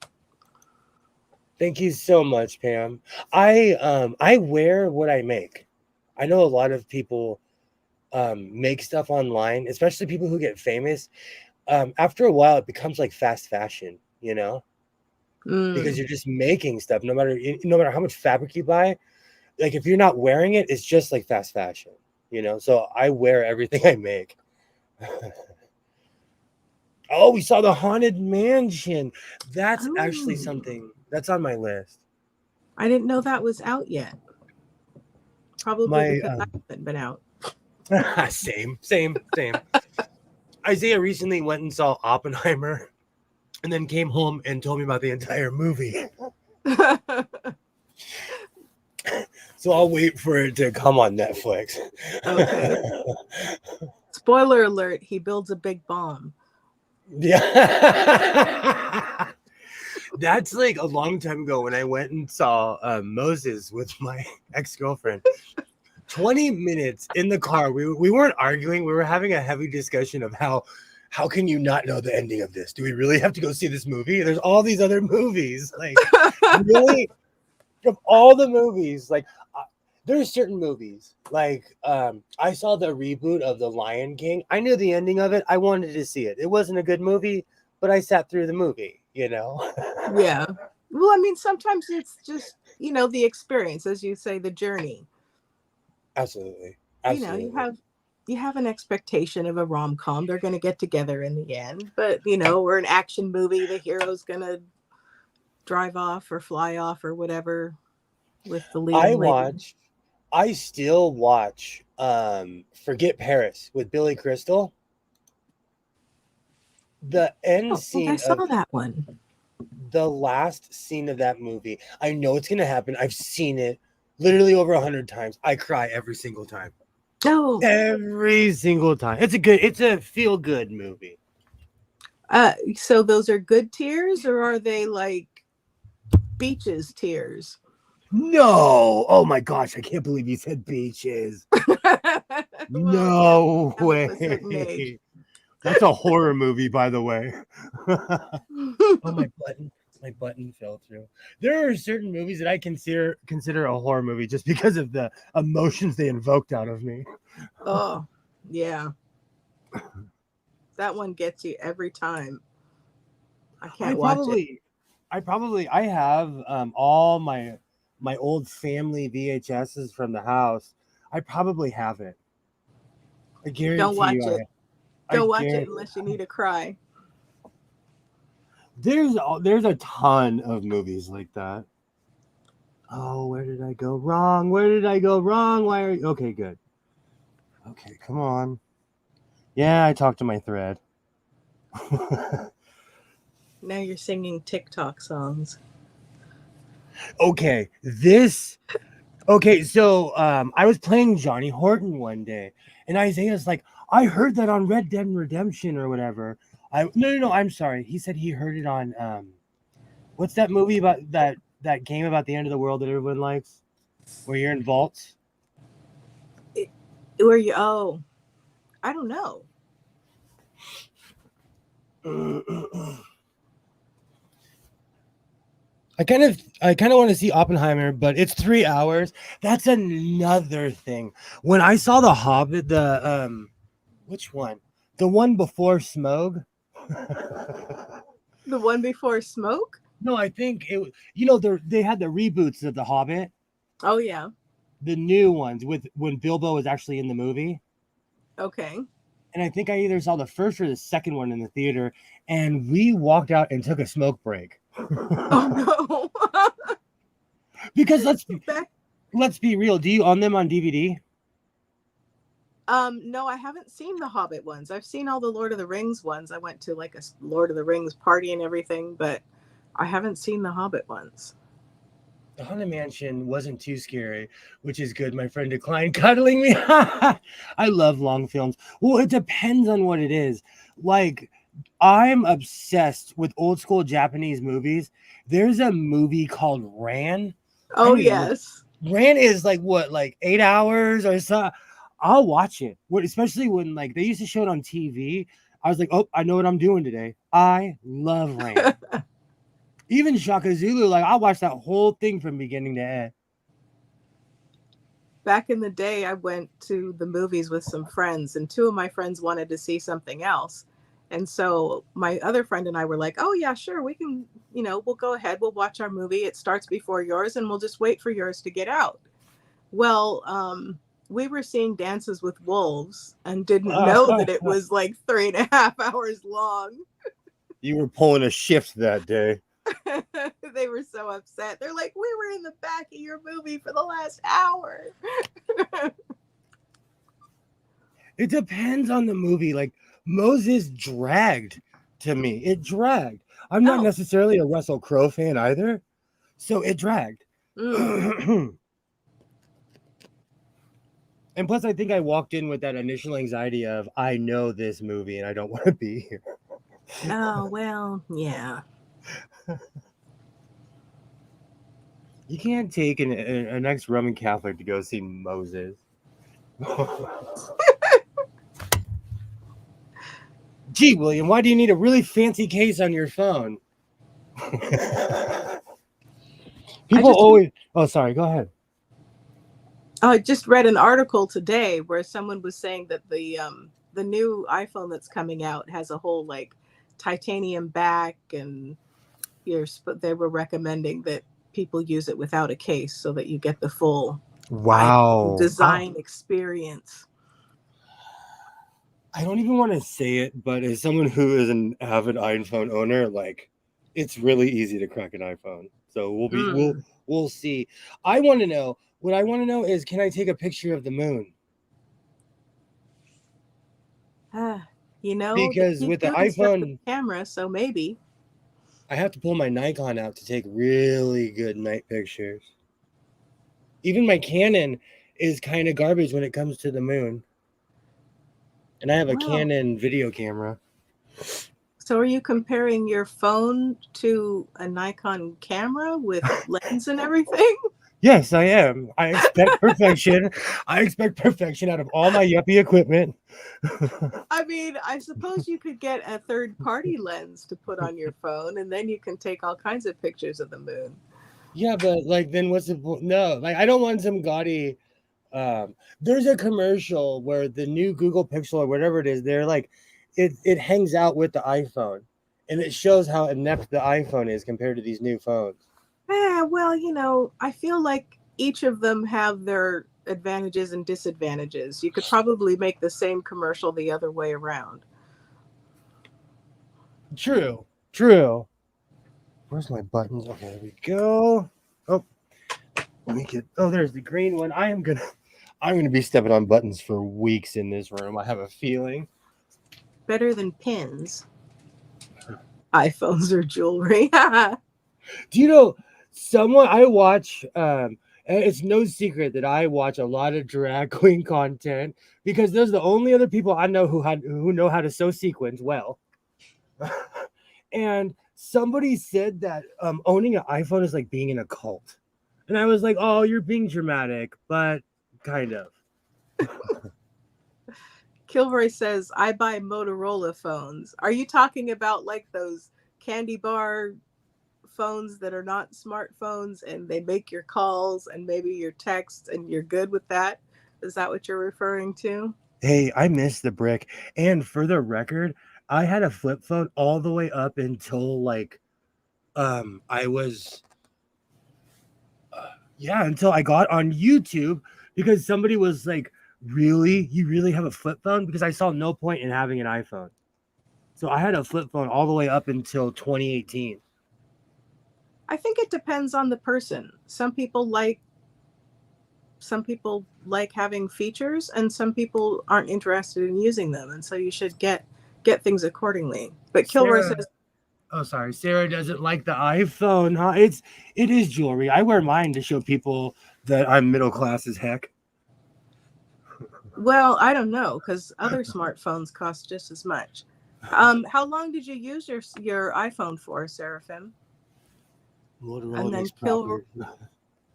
Thank you so much, Pam. I wear what I make. I know a lot of people make stuff online, especially people who get famous. After a while, it becomes like fast fashion, because you're just making stuff. No matter how much fabric you buy, like if you're not wearing it, it's just like fast fashion, So I wear everything I make. Oh, we saw the Haunted Mansion. That's actually something that's on my list. I didn't know that was out yet. Probably because I haven't been out. Same. Isaiah recently went and saw Oppenheimer and then came home and told me about the entire movie. So I'll wait for it to come on Netflix. Okay. Spoiler alert, he builds a big bomb. Yeah. That's like a long time ago when I went and saw Moses with my ex-girlfriend. 20 minutes in the car. We weren't arguing. We were having a heavy discussion of how can you not know the ending of this? Do we really have to go see this movie? There's all these other movies. Like, really, from all the movies, like there's certain movies. Like I saw the reboot of The Lion King. I knew the ending of it. I wanted to see it. It wasn't a good movie, but I sat through the movie, you know. Yeah. Well, I mean, sometimes it's just, the experience, as you say, the journey. Absolutely. You know, you have an expectation of a rom-com. They're going to get together in the end, but we're an action movie. The hero's going to drive off or fly off or whatever with the leading lady. I still watch Forget Paris with Billy Crystal. The end I don't think I scene saw of that one. the last scene of that movie. I know it's gonna happen. I've seen it literally over 100 times. I cry every single time. Oh, Every single time. It's a feel good movie. so those are good tears, or are they like beaches tears? No. Oh my gosh, I can't believe you said beaches. Well, you No have of a certain age. way. That's a horror movie, by the way. Oh, my button fell through. There are certain movies that I consider a horror movie just because of the emotions they invoked out of me. Oh, yeah. That one gets you every time. I I can't watch it. probably I have all my old family VHSs from the house. I probably have it. I Don't guarantee watch you it. I Don't watch it guarantee unless you need to cry. there's a ton of movies like that. Oh, where did I go wrong? Where did I go wrong? Why are you okay, good. Okay, come on. Yeah, I talked to my thread. Now you're singing TikTok songs. Okay, so I was playing Johnny Horton one day, and Isaiah's like, I heard that on Red Dead Redemption or whatever. No, I'm sorry. He said he heard it on what's that movie about that game about the end of the world that everyone likes, where you're in vaults? Where you? Oh, I don't know. I kind of want to see Oppenheimer, but it's 3 hours. That's another thing. When I saw The Hobbit, which one? The one before Smoke. The one before Smoke? No, I think it. They had the reboots of The Hobbit, Oh yeah. the new ones with when Bilbo was actually in the movie. Okay. And I think I either saw the first or the second one in the theater, and we walked out and took a smoke break. Oh no. Because Back. let's be real. Do you own them on DVD? No, I haven't seen the Hobbit ones. I've seen all the Lord of the Rings ones. I went to like a Lord of the Rings party and everything, but I haven't seen the Hobbit ones. The Haunted Mansion wasn't too scary, which is good. My friend declined cuddling me. I love long films. Well, it depends on what it is. Like, I'm obsessed with old school Japanese movies. There's a movie called Ran. Oh yes. Ran is like 8 hours or so. I'll watch it. Especially when like they used to show it on TV. I was like, oh, I know what I'm doing today. I love Ran. Even Shaka Zulu, like I'll watch that whole thing from beginning to end. Back in the day, I went to the movies with some friends, and two of my friends wanted to see something else. And so my other friend and I were like, oh, yeah, sure, we can, we'll go ahead, we'll watch our movie. It starts before yours, and we'll just wait for yours to get out. Well, we were seeing Dances with Wolves and didn't know that it was like 3.5 hours long. You were pulling a shift that day. They were so upset. They're like, we were in the back of your movie for the last hour. It depends on the movie. Like Moses dragged to me. It dragged. I'm not necessarily a Russell Crowe fan either, so it dragged. And plus, I think I walked in with that initial anxiety of I know this movie and I don't want to be here. Oh, well, yeah. You can't take an ex-Roman Catholic to go see Moses. Gee, William, why do you need a really fancy case on your phone? I People just always. Oh, sorry. Go ahead. I just read an article today where someone was saying that the new iPhone that's coming out has a whole like titanium back, and they were recommending that people use it without a case so that you get the full iPhone Wow. design experience. I don't even want to say it, but as someone who is an avid iPhone owner, like it's really easy to crack an iPhone. So Mm. we'll see. I want to know. What I want to know is, can I take a picture of the moon? You know, they Because keep with the doing stuff with iPhone, the camera, so maybe. I have to pull my Nikon out to take really good night pictures. Even my Canon is kind of garbage when it comes to the moon. And I have a Well, Canon video camera. so are you comparing your phone to a Nikon camera with lens and everything? Yes, I am. I expect perfection. I expect perfection out of all my yuppie equipment. I mean, I suppose you could get a third party lens to put on your phone and then you can take all kinds of pictures of the moon. Yeah, but like, then what's the point? No, like, I don't want some gaudy. There's a commercial where the new Google Pixel or whatever it is, they're like, it hangs out with the iPhone, and it shows how inept the iPhone is compared to these new phones. Yeah, well, I feel like each of them have their advantages and disadvantages. You could probably make the same commercial the other way around. True, true. Where's my buttons? Okay, there we go. Oh, let me get. Oh, there's the green one. I'm gonna be stepping on buttons for weeks in this room. I have a feeling. Better than pins, iPhones or jewelry. Do you know someone I watch? And it's no secret that I watch a lot of drag queen content because those are the only other people I know who know how to sew sequins well. And somebody said that owning an iPhone is like being in a cult, and I was like, "Oh, you're being dramatic, but kind of." Kilroy says, I buy Motorola phones. Are you talking about like those candy bar phones that are not smartphones and they make your calls and maybe your texts and you're good with that? Is that what you're referring to? Hey, I miss the brick. And for the record, I had a flip phone all the way up until like I was yeah, until I got on YouTube because somebody was like, "Really? You really have a flip phone?" Because I saw no point in having an iPhone. So I had a flip phone all the way up until 2018. I think it depends on the person. Some people like having features and some people aren't interested in using them, and so you should get things accordingly. But Kilroy Sarah, says, oh sorry, Sarah doesn't like the iPhone, huh? It is jewelry. I wear mine to show people that I'm middle class as heck. well, I don't know because other smartphones cost just as much. How long did you use your iPhone for, Seraphim? Motorola And then makes proper.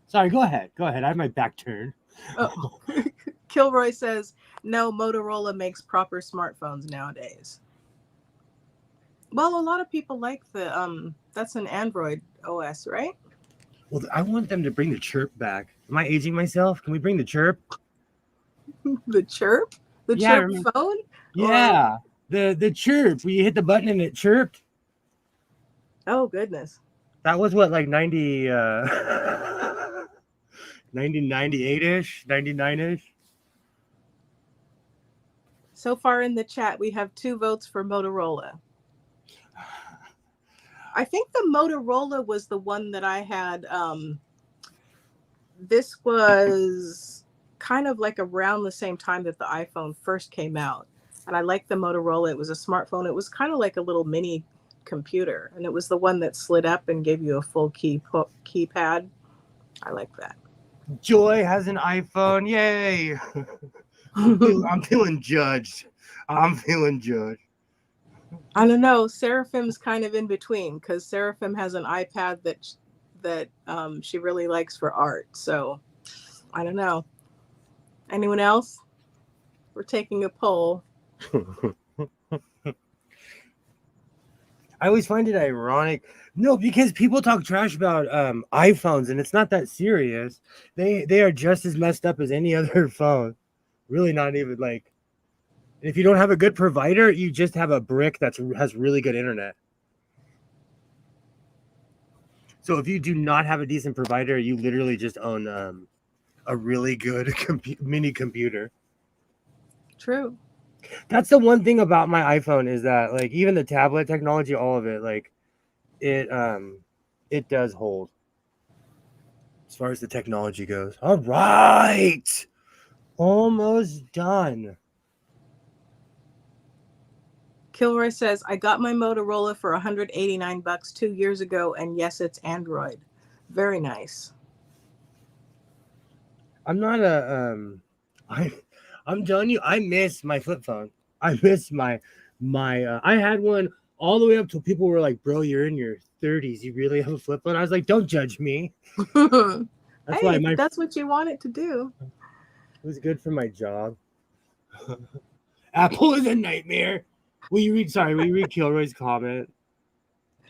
Sorry, go ahead. Go ahead. I have my back turned. oh, Kilroy says, no, Motorola makes proper smartphones nowadays. Well, a lot of people like that's an Android OS, right? Well, I want them to bring the chirp back. Am I aging myself? Can we bring the chirp? The chirp, the Yeah, I chirp remember. phone, or Yeah, the chirp. Where you hit the button and it chirped. oh goodness. That was what, like 90, 98 ish, 99 ish. So far in the chat, we have 2 votes for Motorola. I think the Motorola was the one that I had. This was kind of like around the same time that the iPhone first came out. And I liked the Motorola. It was a smartphone. It was kind of like a little mini computer. And it was the one that slid up and gave you a full keypad. I like that. Joy has an iPhone. Yay! I'm feeling judged. I'm feeling judged. I don't know. Seraphim's kind of in between because Seraphim has an iPad that she really likes for art. So I don't know. Anyone else? We're taking a poll. I always find it ironic. No, because people talk trash about iPhones, and it's not that serious. They are just as messed up as any other phone. Really, not even like. If you don't have a good provider, you just have a brick that has really good internet. So if you do not have a decent provider, you literally just own a really good mini computer. True. That's the one thing about my iPhone is that like even the tablet technology, all of it, like it does hold as far as the technology goes. All right. Almost done. Kilroy says, I got my Motorola for $189 2 years ago, and yes, it's Android. Very nice. I'm not a I'm telling you, I miss my flip phone. I miss my I had one all the way up till people were like, bro, you're in your 30s. You really have a flip phone? I was like, don't judge me. That's why Hey, that's what you want it to do. It was good for my job. Apple is a nightmare. Will you read Kilroy's comment?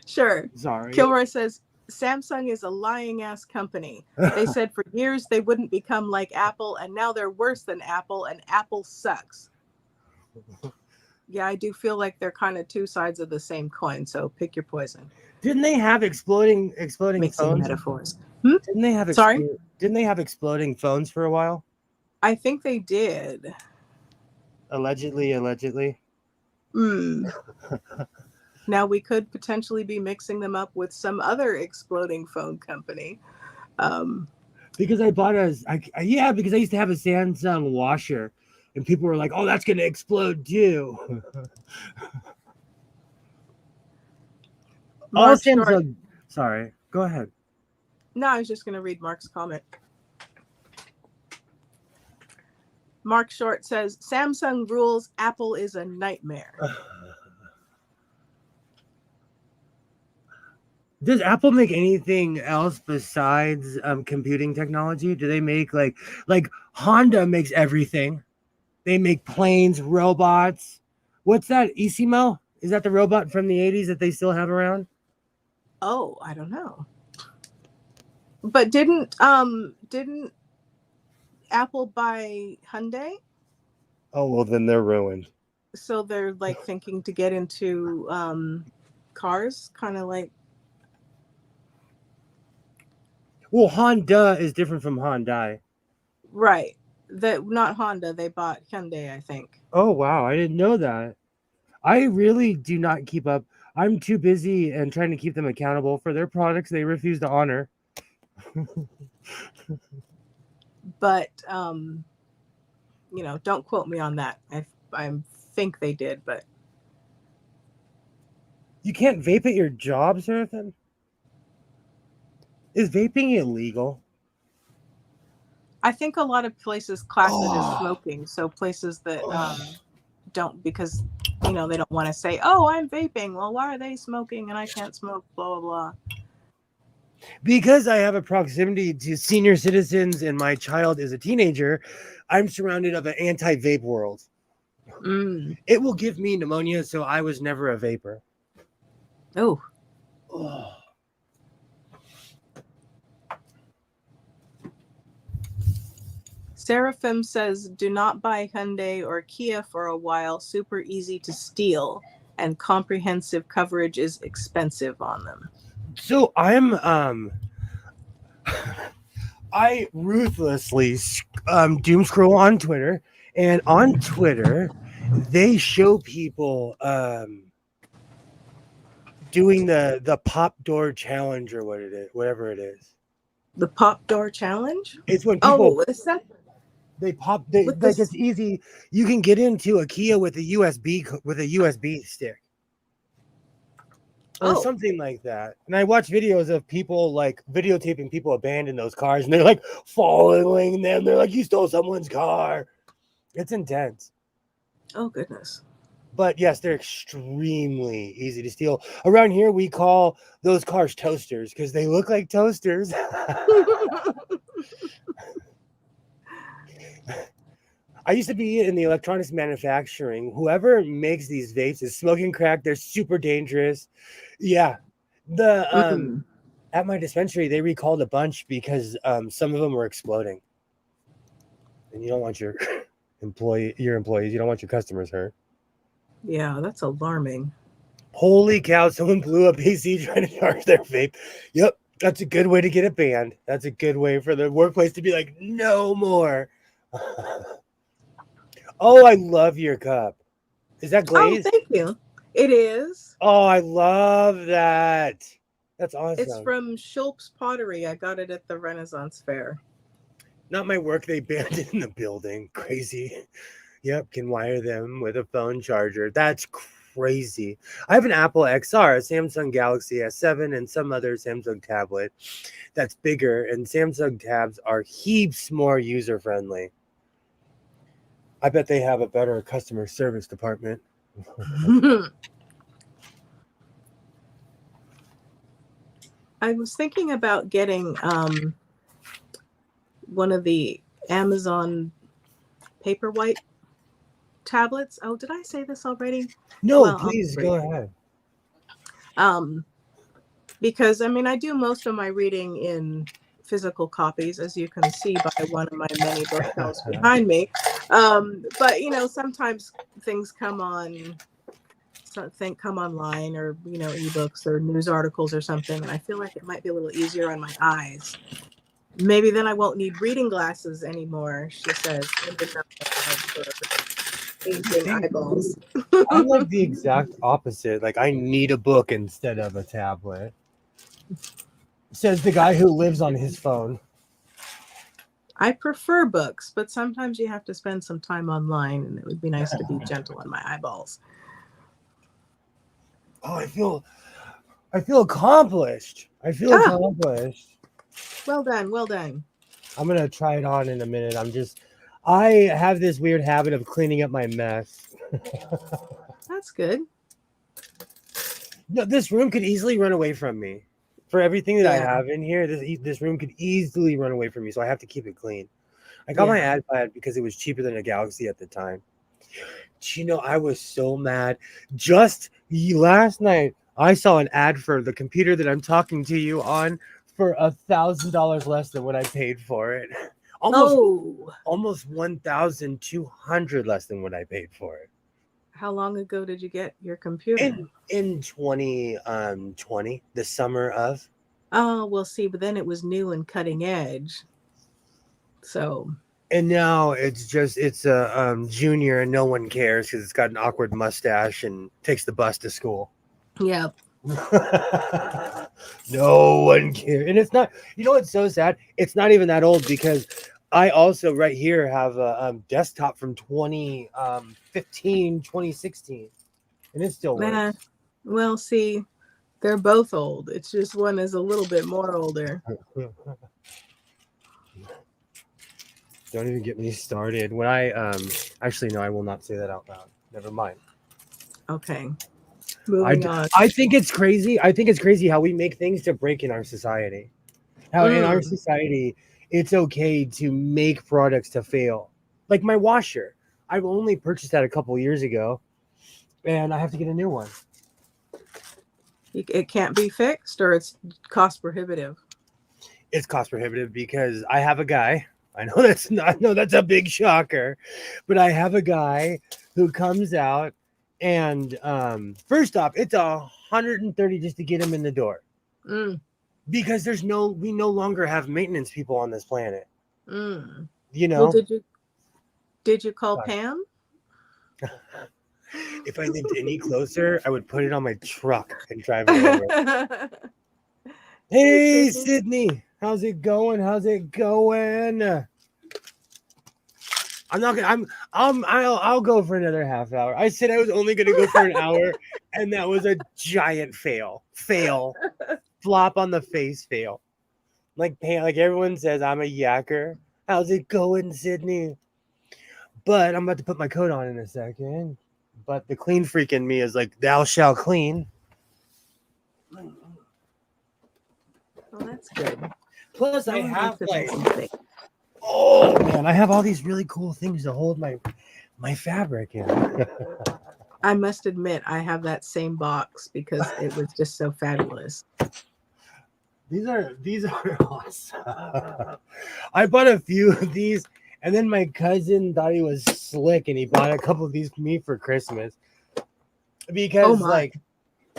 Sure. Sorry. Kilroy says, Samsung is a lying ass company. They said for years they wouldn't become like Apple, and now they're worse than Apple, and Apple sucks. Yeah, I do feel like they're kind of two sides of the same coin, so pick your poison. Didn't they have exploding Mixing phones? metaphors. Didn't they have Sorry? Didn't they have exploding phones for a while? I think they did. Allegedly. Now we could potentially be mixing them up with some other exploding phone company. Because I bought because I used to have a Samsung washer, and people were like, "Oh, that's gonna explode too." All Samsung. Short. Sorry, go ahead. No, I was just gonna read Mark's comment. Mark Short says, Samsung rules, Apple is a nightmare. Does Apple make anything else besides computing technology? Do they make like Honda makes everything? They make planes, robots. What's that? Isimo? Is that the robot from the 80s that they still have around? Oh, I don't know. But didn't Apple buy Hyundai? Oh, well, then they're ruined. So they're like thinking to get into cars, kind of like. Well, Honda is different from Hyundai. Right. Not Honda. They bought Hyundai, I think. Oh, wow. I didn't know that. I really do not keep up. I'm too busy and trying to keep them accountable for their products they refuse to honor. But, don't quote me on that. I think they did, but. You can't vape at your job, Seraphin? Is vaping illegal? I think a lot of places class it as smoking. So places that don't, because, they don't want to say, oh, I'm vaping. Well, why are they smoking and I can't smoke, blah, blah, blah. Because I have a proximity to senior citizens and my child is a teenager, I'm surrounded of an anti-vape world. It will give me pneumonia, so I was never a vapor. Oh. Seraphim says, do not buy Hyundai or Kia for a while. Super easy to steal, and comprehensive coverage is expensive on them. So I ruthlessly doom scroll on Twitter, and on Twitter they show people doing the pop door challenge or whatever it is. The pop door challenge? It's when people is that? They like it's easy. You can get into a Kia with a USB stick. Or something like that. And I watch videos of people like videotaping people abandon those cars and they're like following them. They're like, you stole someone's car. It's intense. Oh, goodness. But yes, they're extremely easy to steal. Around here, we call those cars toasters because they look like toasters. I used to be in the electronics manufacturing. Whoever makes these vapes is smoking crack. They're super dangerous. Yeah. The Mm. At my dispensary, they recalled a bunch because some of them were exploding. And you don't want your employees, you don't want your customers hurt. Yeah, that's alarming. Holy cow, someone blew up AC trying to charge their vape. Yep, that's a good way to get it banned. That's a good way for the workplace to be like, no more. Oh, I love your cup. Is that Oh, glazed? thank you. It is. Oh, I love that. That's It's awesome. from Schulp's Pottery. I got it at the Renaissance Fair. Not my work, they banned it in the building. Crazy. Yep, can wire them with a phone charger. That's crazy. I have an Apple XR, a Samsung Galaxy S7, and some other Samsung tablet that's bigger, and Samsung tabs are heaps more user friendly. I bet they have a better customer service department. I was thinking about getting one of the Amazon Paperwhite tablets. Oh, did I say this already? No, Well, please go ahead. um, because I mean, I do most of my reading in physical copies, as you can see by one of my many bookshelves behind me. But you know, sometimes things come on, something come online, or you know, ebooks or news articles or something, and I feel like it might be a little easier on my eyes. Maybe then I won't need reading glasses anymore, she says. For aging See, eyeballs. I'm like the exact opposite. Like, I need a book instead of a tablet. Says the guy who lives on his phone. I prefer books, but sometimes you have to spend some time online, and it would be nice to be gentle on my eyeballs. Oh, I feel accomplished. I feel Ah, accomplished. well done, well done. I'm gonna try it on in a minute. I have this weird habit of cleaning up my mess. That's good. No, this room could easily run away from me. For everything that I Yeah, have in here, this room could easily run away from me. So I have to keep it clean. I got my yeah. iPad because it was cheaper than a Galaxy at the time. Do you know, I was so mad. Just last night, I saw an ad for the computer that I'm talking to you on for $1,000 less than what I paid for it. Almost Oh, almost 1,200 less than what I paid for it. how long ago did you get your computer? In 2020, the summer of. Oh, we'll see, but then it was new and cutting edge. So, And now it's a junior and no one cares because it's got an awkward mustache and takes the bus to school. yeah. No one cares. And it's not, you know what's so sad? It's not even that old because I also right here have a desktop from 2015, 2016, and it still Nah. works. Well, see, they're both old. It's just one is a little bit more older. Don't even get me started. When I actually no, I will not say that out loud. Never mind. Okay. Moving on. I think it's crazy. I think it's crazy how we make things to break in our society. How in our Mm. society it's okay to make products to fail. Like my washer. I've only purchased that a couple years ago and I have to get a new one. It can't be fixed, or it's cost prohibitive. It's cost prohibitive because I have a guy. I know that's a big shocker, but I have a guy who comes out and first off, it's 130 just to get him in the door. Mm. Because we no longer have maintenance people on this planet. Mm. You Well, know, did you call God. Pam? If I lived any closer, I would put it on my truck and drive it over. Hey, Sydney, how's it going? How's it going? I'm not gonna. I'll go for another half hour. I said I was only gonna go for an hour, and that was a giant fail. Flop on the face. Fail. Like everyone says, I'm a yacker. How's it going, Sydney? But I'm about to put my coat on in a second. but the clean freak in me is like, thou shalt clean. Well, that's good. Plus, I No one have likes to like, make mistakes. oh man, I have all these really cool things to hold my fabric in. I must admit, I have that same box because it was just so fabulous. These are awesome. I bought a few of these, and then my cousin thought he was slick, and he bought a couple of these for me for Christmas. Because my.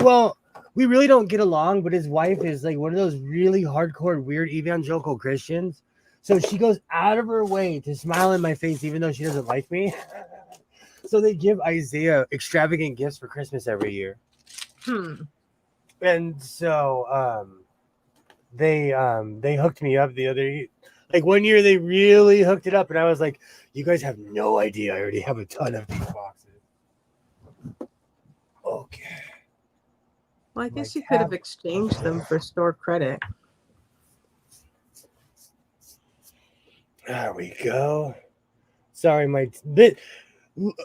well, we really don't get along, but his wife is like one of those really hardcore, weird evangelical Christians. So she goes out of her way to smile in my face, even though she doesn't like me. So they give Isaiah extravagant gifts for Christmas every year. And so they hooked me up the other, like one year they really hooked it up, and I was like, you guys have no idea, I already have a ton of these boxes. Okay. Well, I guess you could have exchanged them for store credit. There we go. Sorry,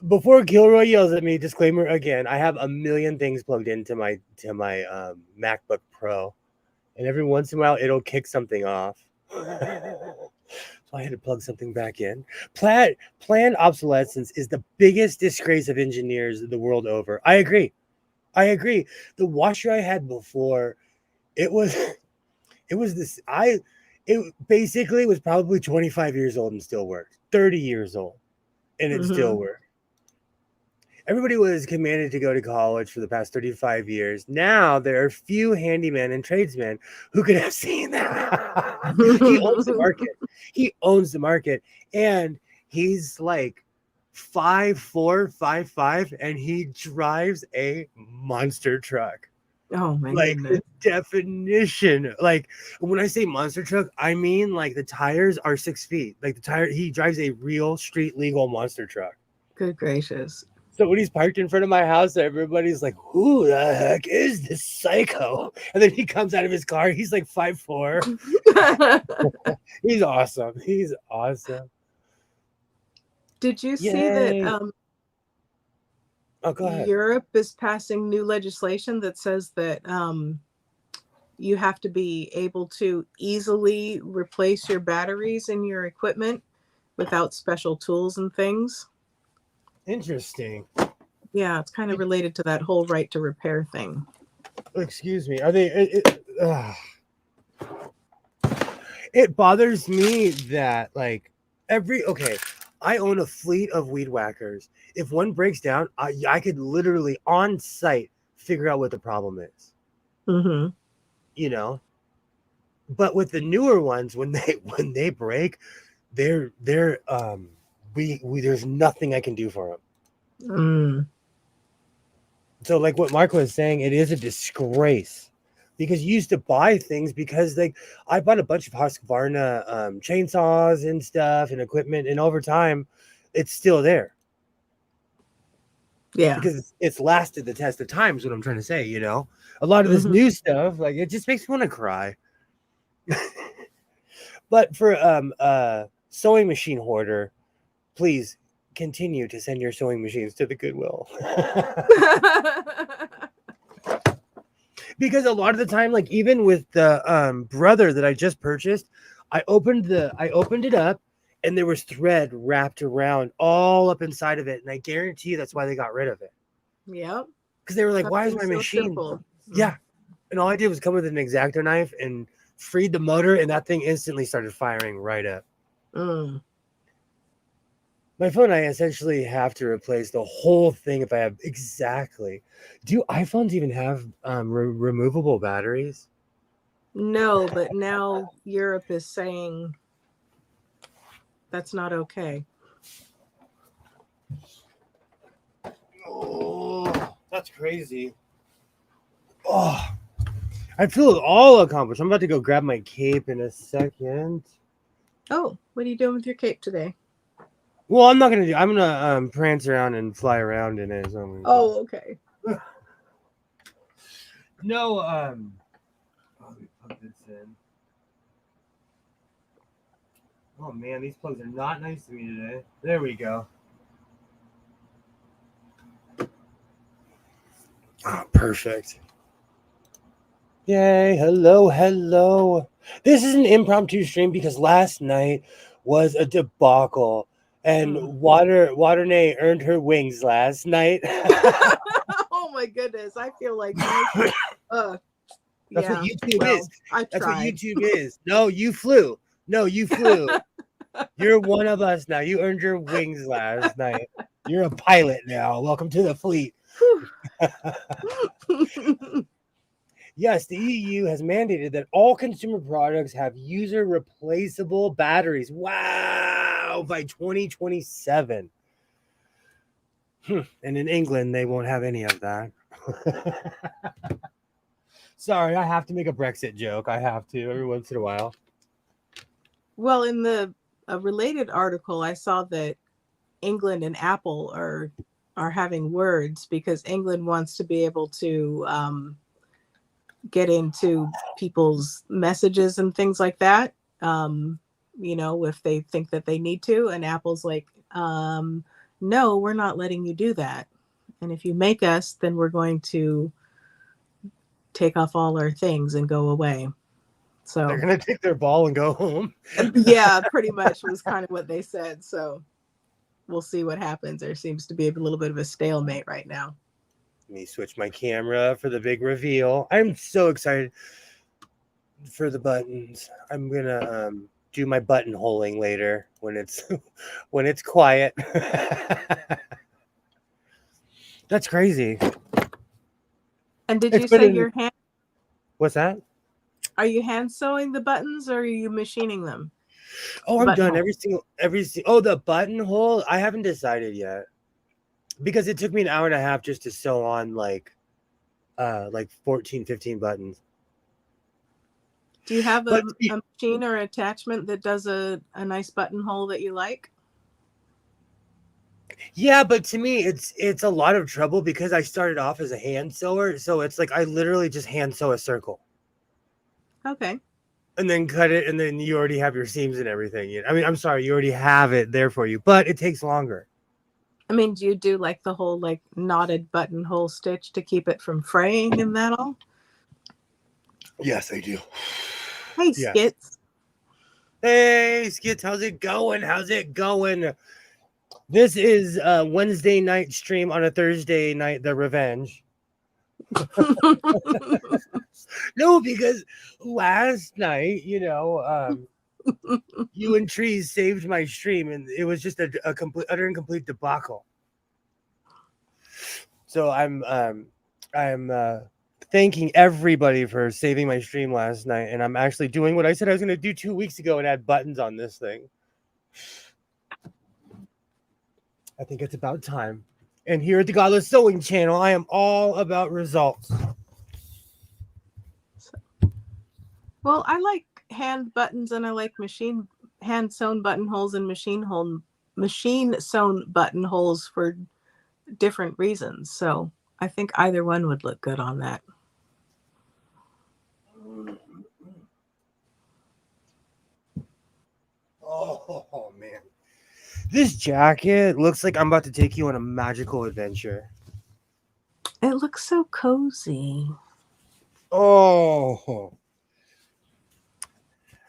before Gilroy yells at me, disclaimer again, I have a million things plugged into my MacBook Pro, and every once in a while it'll kick something off. So I had to plug something back in. Planned obsolescence is the biggest disgrace of engineers the world over. I agree. The washer I had before, it was it basically was probably 25 years old and still worked. 30 years old and it still worked. Everybody was commanded to go to college for the past 35 years. Now there are few handymen and tradesmen who could have seen that. He owns the market. He owns the market. And he's like 5'4", 5'5", and he drives a monster truck. Oh my Like goodness. the definition, like when I say monster truck, I mean like the tires are 6 feet. Like he drives a real street legal monster truck. Good gracious. So when he's parked in front of my house, everybody's like, who the heck is this psycho? And then he comes out of his car. He's like 5'4". He's awesome. Did you see Yay. that Oh, go ahead. Europe is passing new legislation that says that you have to be able to easily replace your batteries in your equipment without special tools and things? Interesting. Yeah, it's kind of related to that whole right to repair thing. Excuse me. Are they? It bothers me that like I own a fleet of weed whackers. If one breaks down, I could literally on site figure out what the problem is. You know, but with the newer ones, when they break, there's nothing I can do for them. So like what Mark was saying, it is a disgrace because you used to buy things because like I bought a bunch of Husqvarna chainsaws and stuff and equipment, and over time it's still there. Yeah. Because it's lasted the test of time is what I'm trying to say, you know? A lot of this new stuff, like it just makes me want to cry. But for sewing machine hoarder, please continue to send your sewing machines to the Goodwill. Because a lot of the time, like even with the brother that I just purchased, I opened it up and there was thread wrapped around all up inside of it, and I guarantee you that's why they got rid of it. Yep. Because they were like, why is my machine simple? Yeah. And all I did was come with an X-Acto knife and freed the motor, and that thing instantly started firing right up. My phone, I essentially have to replace the whole thing if I have exactly. Do iPhones even have removable batteries? No, but now Europe is saying that's not okay. Oh, that's crazy. Oh, I feel all accomplished. I'm about to go grab my cape in a second. Oh, what are you doing with your cape today? Well, I'm gonna prance around and fly around in it. Oh, okay. No, let me put this in. Oh man, these plugs are not nice to me today. There we go. Perfect. Yay. Hello, hello. This is an impromptu stream because last night was a debacle and Waternay earned her wings last night. Oh my goodness. I feel like That's what YouTube is. That's what YouTube is. No, you flew. No, you flew. You're one of us now. You earned your wings last night. You're a pilot now. Welcome to the fleet. Yes, the EU has mandated that all consumer products have user replaceable batteries. Wow, by 2027. And in England, they won't have any of that. Sorry, I have to make a Brexit joke. I have to every once in a while. Well, in a related article, I saw that England and Apple are having words because England wants to be able to get into people's messages and things like that. If they think that they need to, and Apple's like, no, we're not letting you do that. And if you make us, then we're going to take off all our things and go away. So they're gonna take their ball and go home. Yeah, pretty much was kind of what they said. So we'll see what happens. There seems to be a little bit of a stalemate right now. Let me switch my camera for the big reveal. I'm so excited for the buttons. I'm gonna do my buttonholing later when it's quiet. That's crazy. And did you say your hand? What's that? Are you hand sewing the buttons or are you machining them? Oh, I'm done. Every single. Oh, the buttonhole. I haven't decided yet because it took me an hour and a half just to sew on like 14, 15 buttons. Do you have a machine or attachment that does a nice buttonhole that you like? Yeah, but to me, it's a lot of trouble because I started off as a hand sewer, so it's like I literally just hand sew a circle. Okay. And then cut it, and then you already have your seams and everything. I mean, I'm sorry, you already have it there for you, but it takes longer. I mean, do you do like the whole like knotted buttonhole stitch to keep it from fraying and that all? Yes, I do. Hey, yes. Skits. Hey, Skits, how's it going? How's it going? This is a Wednesday night stream on a Thursday night, the revenge. No, because last night, you and Trees saved my stream, and it was just a complete, utter and complete debacle. So I'm thanking everybody for saving my stream last night, and I'm actually doing what I said I was going to do 2 weeks ago and add buttons on this thing. I think it's about time. And here at the Godless Sewing Channel, I am all about results. Well, I like hand buttons and I like hand sewn buttonholes and machine sewn buttonholes for different reasons. So I think either one would look good on that. Oh man. This jacket looks like I'm about to take you on a magical adventure. It looks so cozy. Oh.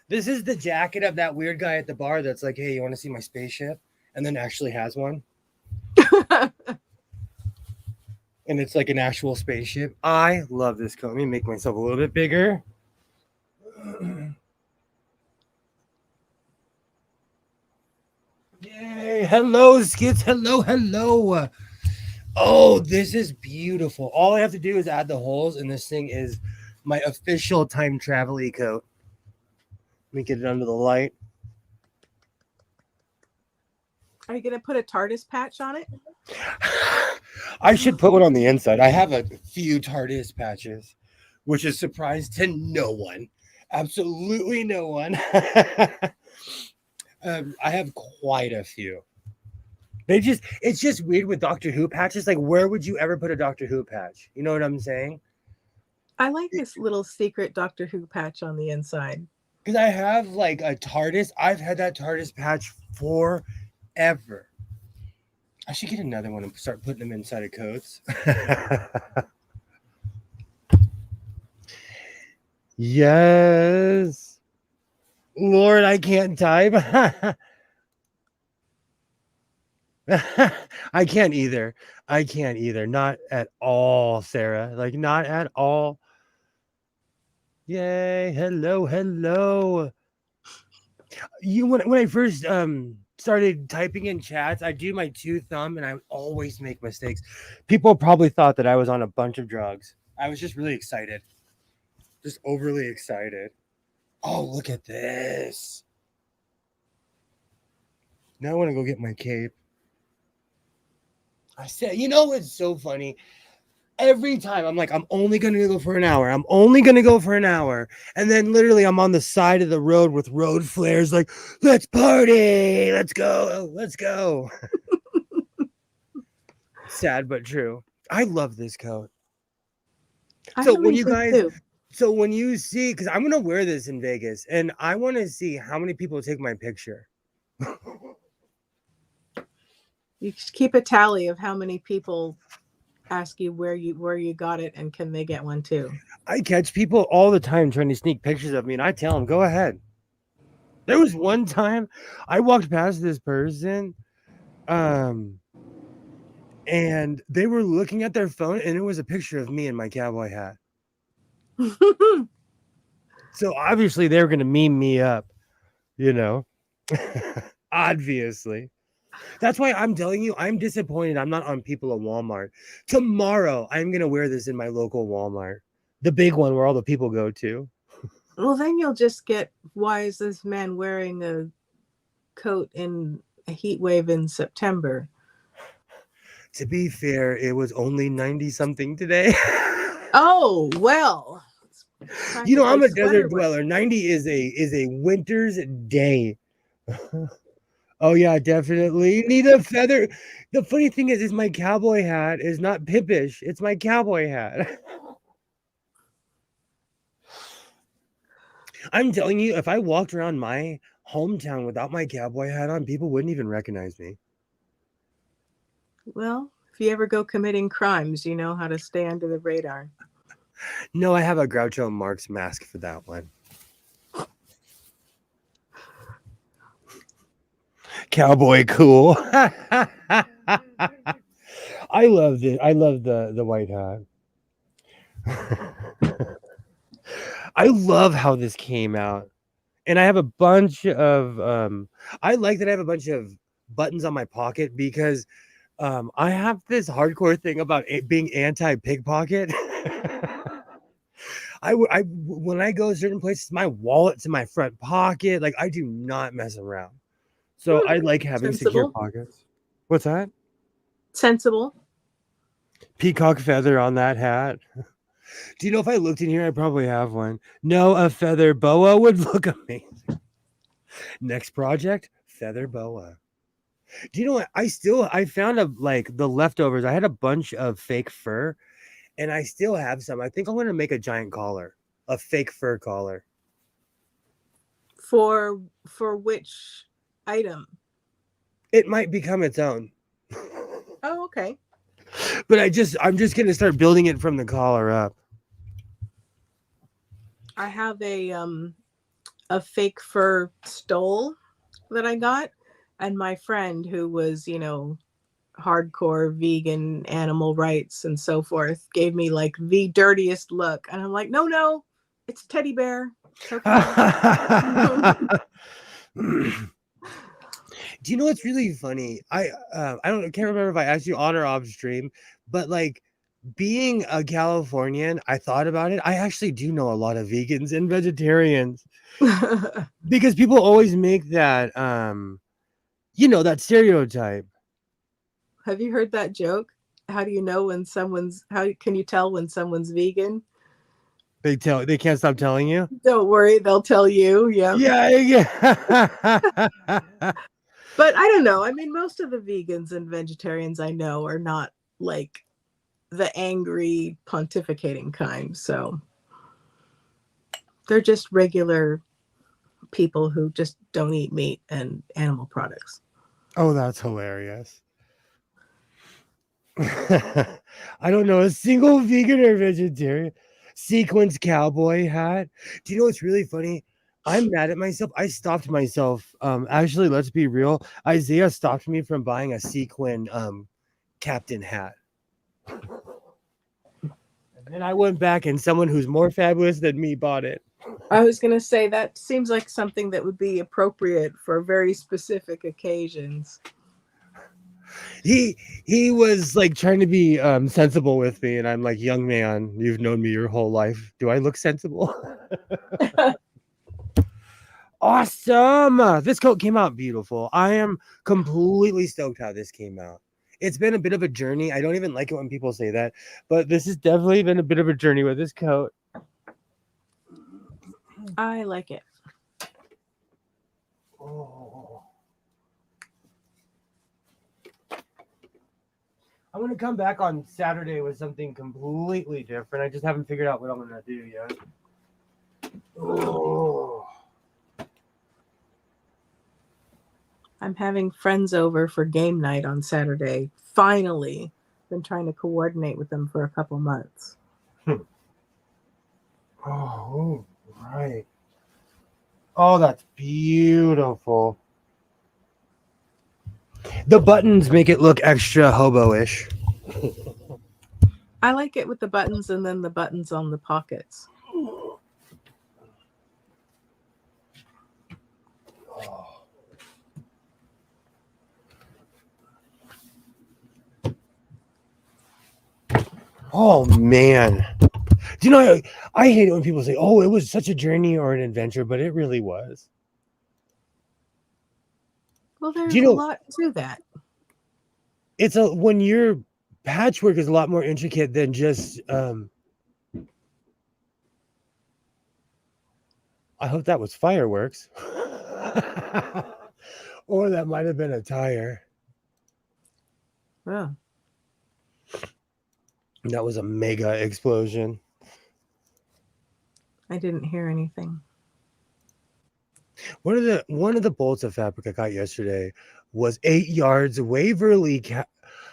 This is the jacket of that weird guy at the bar that's like, hey, you want to see my spaceship? And then actually has one. And it's like an actual spaceship. I love this coat. Let me make myself a little bit bigger. Yay. Hello, Skits. Hello, hello. Oh, this is beautiful. All I have to do is add the holes, and this thing is my official time travel-y coat. Let me get it under the light. Are you going to put a TARDIS patch on it? I should put one on the inside. I have a few TARDIS patches, which is a surprise to no one. Absolutely no one. I have quite a few. It's just weird with Doctor Who patches. Like, where would you ever put a Doctor Who patch? You know what I'm saying? I like this little secret Doctor Who patch on the inside. Because I have like a TARDIS. I've had that TARDIS patch forever. I should get another one and start putting them inside of coats. Yes. Lord, I can't type. I can't either. I can't either. Not at all, Sarah. Like, not at all. Yay. Hello, hello. When I first started typing in chats, I do my two thumb and I would always make mistakes. People probably thought that I was on a bunch of drugs. I was just really excited. Just overly excited. Oh, look at this. Now I want to go get my cape. I said, you know what's so funny? Every time I'm like, I'm only going to go for an hour. I'm only going to go for an hour. And then literally I'm on the side of the road with road flares like, let's party. Let's go. Let's go. Sad but true. I love this coat. I So when really you do guys, too. so when you see, because I'm gonna wear this in Vegas, and I want to see how many people take my picture. You keep a tally of how many people ask you where you got it and can they get one too. I catch people all the time trying to sneak pictures of me, and I tell them, go ahead. There was one time I walked past this person, um, and they were looking at their phone, and it was a picture of me in my cowboy hat. So obviously they were gonna meme me up, you know. Obviously. That's why I'm telling you, I'm disappointed I'm not on people at Walmart. Tomorrow, I'm going to wear this in my local Walmart, the big one where all the people go to. Well, then you'll just get, why is this man wearing a coat in a heat wave in September? To be fair, it was only 90 something today. Oh, well. You know, I'm a Sweater desert weather. dweller. 90 is a winter's day. Oh yeah, definitely. Need a feather. The funny thing is my cowboy hat is not pippish. It's my cowboy hat. I'm telling you, if I walked around my hometown without my cowboy hat on, people wouldn't even recognize me. Well, if you ever go committing crimes, you know how to stay under the radar. No, I have a Groucho Marx mask for that one. Cowboy cool. I love it. I love the white hat. I love how this came out. And I have a bunch of I like that I have a bunch of buttons on my pocket because I have this hardcore thing about it being anti-pickpocket. When I go certain places, my wallet's in my front pocket. Like I do not mess around. So I like having secure Sensible. pockets. What's that? Sensible. Peacock feather on that hat. Do you know if I looked in here, I probably have one. No, a feather boa would look amazing. Next project, feather boa. Do you know what? I found like the leftovers. I had a bunch of fake fur, and I still have some. I think I'm gonna make a giant collar, a fake fur collar. For which item? It might become its own. Oh, okay. But I'm just gonna start building it from the collar up. I have a fake fur stole that I got, and my friend who was, hardcore vegan animal rights and so forth gave me like the dirtiest look, and I'm like, no, it's a teddy bear. It's okay. Do you know what's really funny? Can't remember if I asked you on or off stream, but like being a Californian, I thought about it. I actually do know a lot of vegans and vegetarians because people always make that that stereotype. Have you heard that joke? How can you tell when someone's vegan? They can't stop telling you. Don't worry, they'll tell you. Yeah. Yeah. But I don't know. I mean, most of the vegans and vegetarians I know are not like the angry pontificating kind. So they're just regular people who just don't eat meat and animal products. Oh, that's hilarious. I don't know a single vegan or vegetarian. sequins cowboy hat. Do you know what's really funny? I'm mad at myself. I stopped myself. Actually, let's be real. Isaiah stopped me from buying a sequin captain hat. And then I went back and someone who's more fabulous than me bought it. I was going to say that seems like something that would be appropriate for very specific occasions. He was like trying to be sensible with me, and I'm like, young man, you've known me your whole life. Do I look sensible? Awesome. This coat came out beautiful. I am completely stoked how this came out. It's been a bit of a journey. I don't even like it when people say that, but this has definitely been a bit of a journey with this coat. I like it. Oh. I'm going to come back on Saturday with something completely different. I just haven't figured out what I'm going to do yet. Oh. I'm having friends over for game night on Saturday. Finally, been trying to coordinate with them for a couple months. Oh, right. Oh, that's beautiful. The buttons make it look extra hobo-ish. I like it with the buttons and then the buttons on the pockets. Oh man. Do you know, I hate it when people say, oh, it was such a journey or an adventure, but it really was. Well, there's You know, a lot to that. It's when your patchwork is a lot more intricate than just I hope that was fireworks. Or that might have been a tire. Oh. That was a mega explosion. I didn't hear anything. One of the bolts of fabric I got yesterday was 8 yards Waverly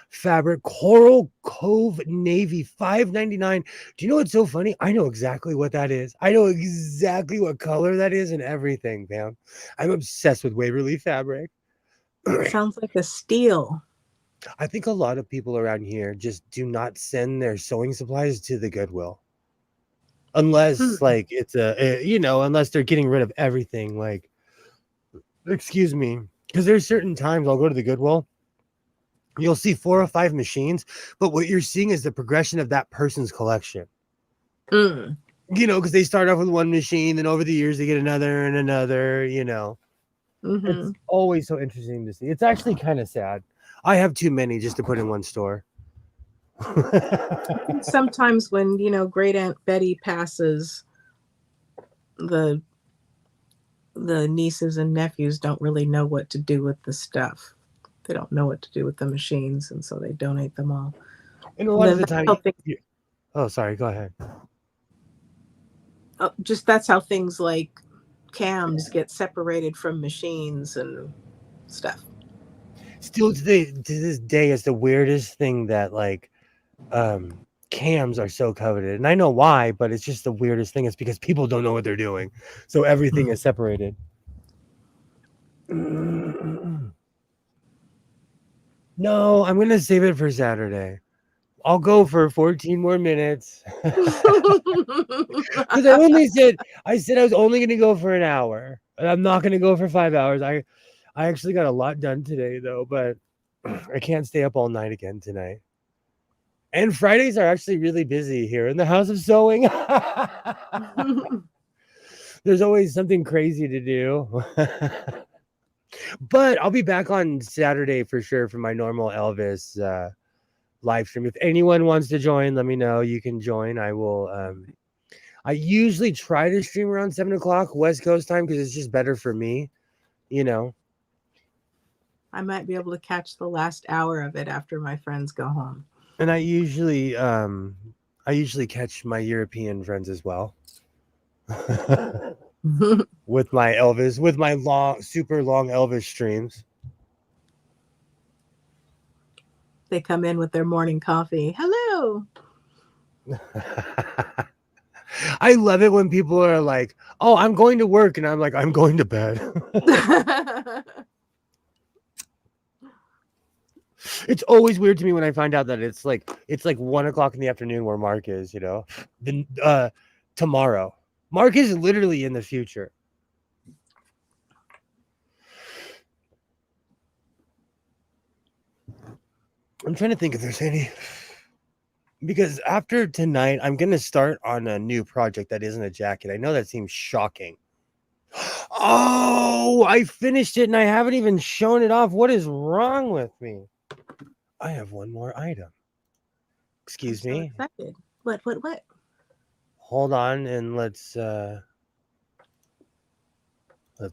fabric, Coral Cove Navy, $5.99. Do you know what's so funny? I know exactly what that is. I know exactly what color that is and everything, man. I'm obsessed with Waverly fabric. Sounds like a steal. I think a lot of people around here just do not send their sewing supplies to the Goodwill. Unless like it's unless they're getting rid of everything, like, excuse me, because there's certain times I'll go to the Goodwill, you'll see 4 or 5 machines, but what you're seeing is the progression of that person's collection. Mm. Because they start off with one machine, then over the years they get another and another. Mm-hmm. It's always so interesting to see. It's actually kind of sad. I have too many just to put in one store. I think sometimes when Great Aunt Betty passes, the nieces and nephews don't really know what to do with the stuff. They don't know what to do with the machines, and so they donate them all. And a lot of the time, oh, sorry, go ahead. Just that's how things like cams get separated from machines and stuff. Still to this day, it's the weirdest thing that like cams are so coveted, and I know why, but it's just the weirdest thing. It's because people don't know what they're doing, so everything is separated. No, I'm gonna save it for Saturday. I'll go for 14 more minutes because I said I was only gonna go for an hour, and I'm not gonna go for 5 hours. I actually got a lot done today though, but I can't stay up all night again tonight. And Fridays are actually really busy here in the House of Sewing. There's always something crazy to do. But I'll be back on Saturday for sure for my normal Elvis live stream. If anyone wants to join, let me know. You can join. I will. I usually try to stream around 7 o'clock West Coast time because it's just better for me. I might be able to catch the last hour of it after my friends go home. And I usually catch my European friends as well. with my super long Elvis streams. They come in with their morning coffee. Hello. I love it when people are like, "Oh, I'm going to work," and I'm like, "I'm going to bed." It's always weird to me when I find out that it's like 1 o'clock in the afternoon where Mark is. Then tomorrow. Mark is literally in the future. I'm trying to think if there's any. Because after tonight, I'm going to start on a new project that isn't a jacket. I know that seems shocking. Oh, I finished it and I haven't even shown it off. What is wrong with me? I have one more item. I'm Excuse so me. excited. What? Hold on and let's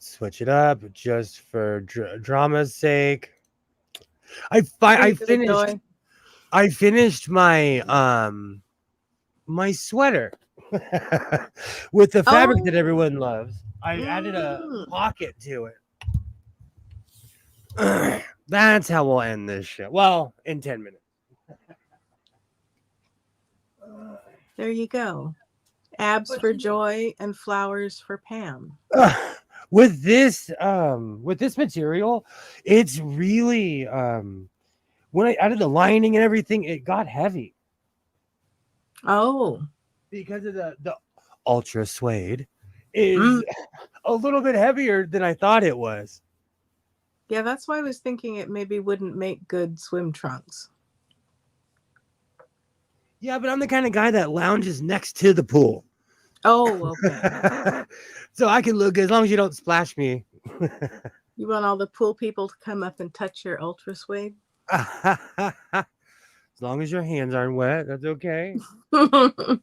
switch it up just for drama's sake. There I you go, finished Joy. I finished my my sweater with the fabric that Oh. everyone loves. I added a Mm. pocket to it. That's how we'll end this shit. Well, in 10 minutes. There you go. Abs But for Joy and flowers for Pam. with this material, it's really when I added the lining and everything, it got heavy Oh. because of the ultra suede is Mm. a little bit heavier than I thought it was. Yeah, that's why I was thinking it maybe wouldn't make good swim trunks. Yeah, but I'm the kind of guy that lounges next to the pool. Oh, okay. So I can look as long as you don't splash me. You want all the pool people to come up and touch your ultra suede? As long as your hands aren't wet, that's okay. I'm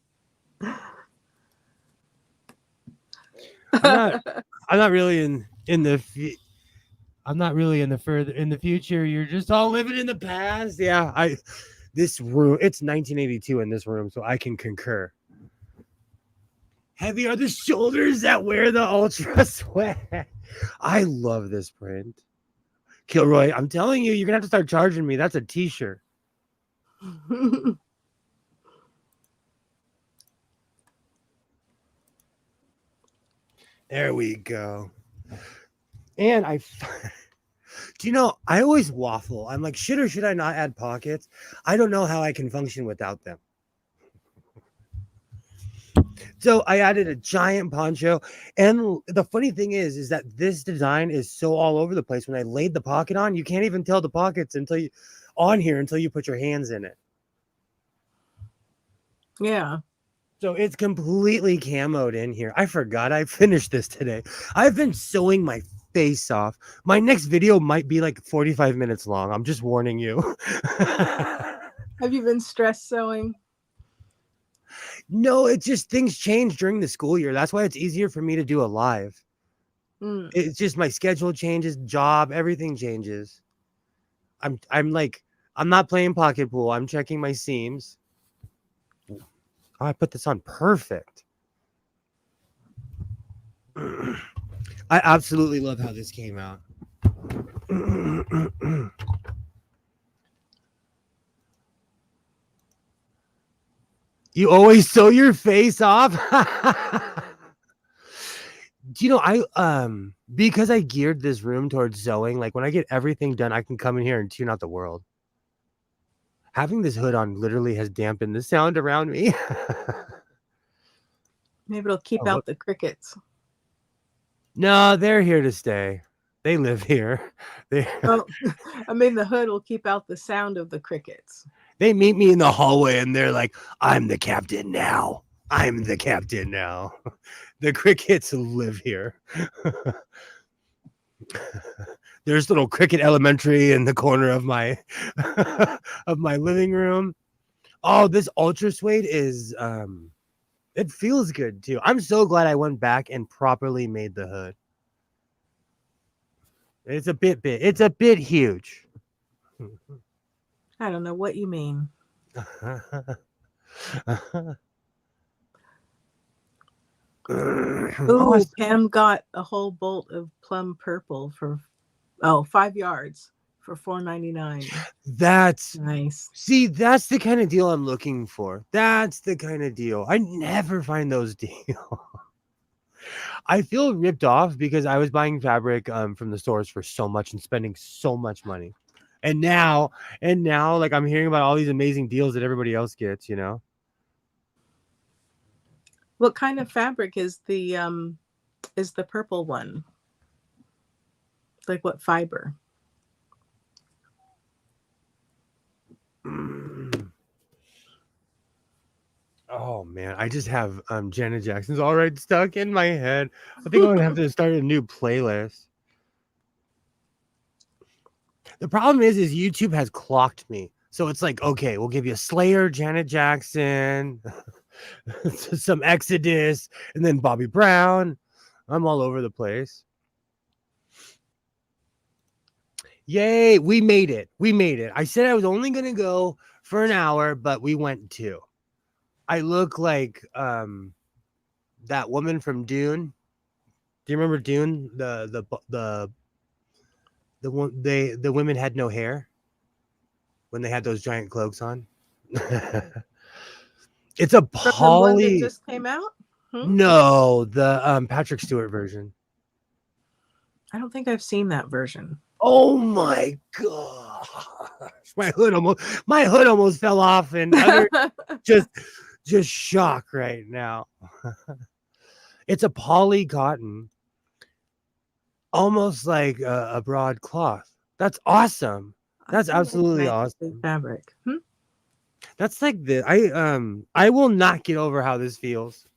not I'm not really in the I'm not really in the further in the future. You're just all living in the past. Yeah, this room, it's 1982 in this room, so I can concur. Heavy are the shoulders that wear the ultra sweat. I love this print. Kilroy, I'm telling you, you're gonna have to start charging me. That's a t-shirt. There we go. And do you know, I always waffle. I'm like, should or should I not add pockets? I don't know how I can function without them. So I added a giant poncho. And the funny thing is that this design is so all over the place. When I laid the pocket on, you can't even tell the pockets until you put your hands in it. Yeah. So it's completely camoed in here. I forgot I finished this today. I've been sewing my face off. My next video might be like 45 minutes long. I'm just warning you. Have you been stress sewing? No, it's just things change during the school year. That's why it's easier for me to do a live. Mm. It's just my schedule changes, job, everything changes. I'm not playing pocket pool. I'm checking my seams. Oh, I put this on perfect. I absolutely love how this came out. You always sew your face off. Do you know because I geared this room towards sewing, like when I get everything done, I can come in here and tune out the world. Having this hood on literally has dampened the sound around me. Maybe it'll keep out the crickets. No, they're here to stay. They live here. Oh, I mean, the hood will keep out the sound of the crickets. They meet me in the hallway and they're like, I'm the captain now. I'm the captain now. The crickets live here. There's little cricket elementary in the corner of my of my living room. Oh, this ultra suede is it feels good too. I'm so glad I went back and properly made the hood. It's a bit big. It's a bit huge. I don't know what you mean. Ooh, Pam got a whole bolt of plum purple for 5 yards for $4.99. That's Nice. See, that's the kind of deal I'm looking for. That's the kind of deal. I never find those deals. I feel ripped off because I was buying fabric from the stores for so much and spending so much money. And now, like I'm hearing about all these amazing deals that everybody else gets, you know. What kind of fabric is the purple one? Like what fiber? Oh man, I just have Janet Jackson's All Right stuck in my head. I think I'm gonna have to start a new playlist. The problem is YouTube has clocked me. So it's like, okay, we'll give you Slayer, Janet Jackson, some Exodus, and then Bobby Brown. I'm all over the place. Yay, we made it. We made it. I said I was only going to go for an hour, but we went 2. I look like that woman from Dune. Do you remember Dune? The one the women had no hair when they had those giant cloaks on. It's a From the one that poly. just came out? No, the Patrick Stewart version. I don't think I've seen that version. Oh my god! My hood almost fell off, and just shock right now. It's a poly cotton, almost like a broadcloth. That's awesome. That's absolutely awesome. Fabric. That's like I will not get over how this feels.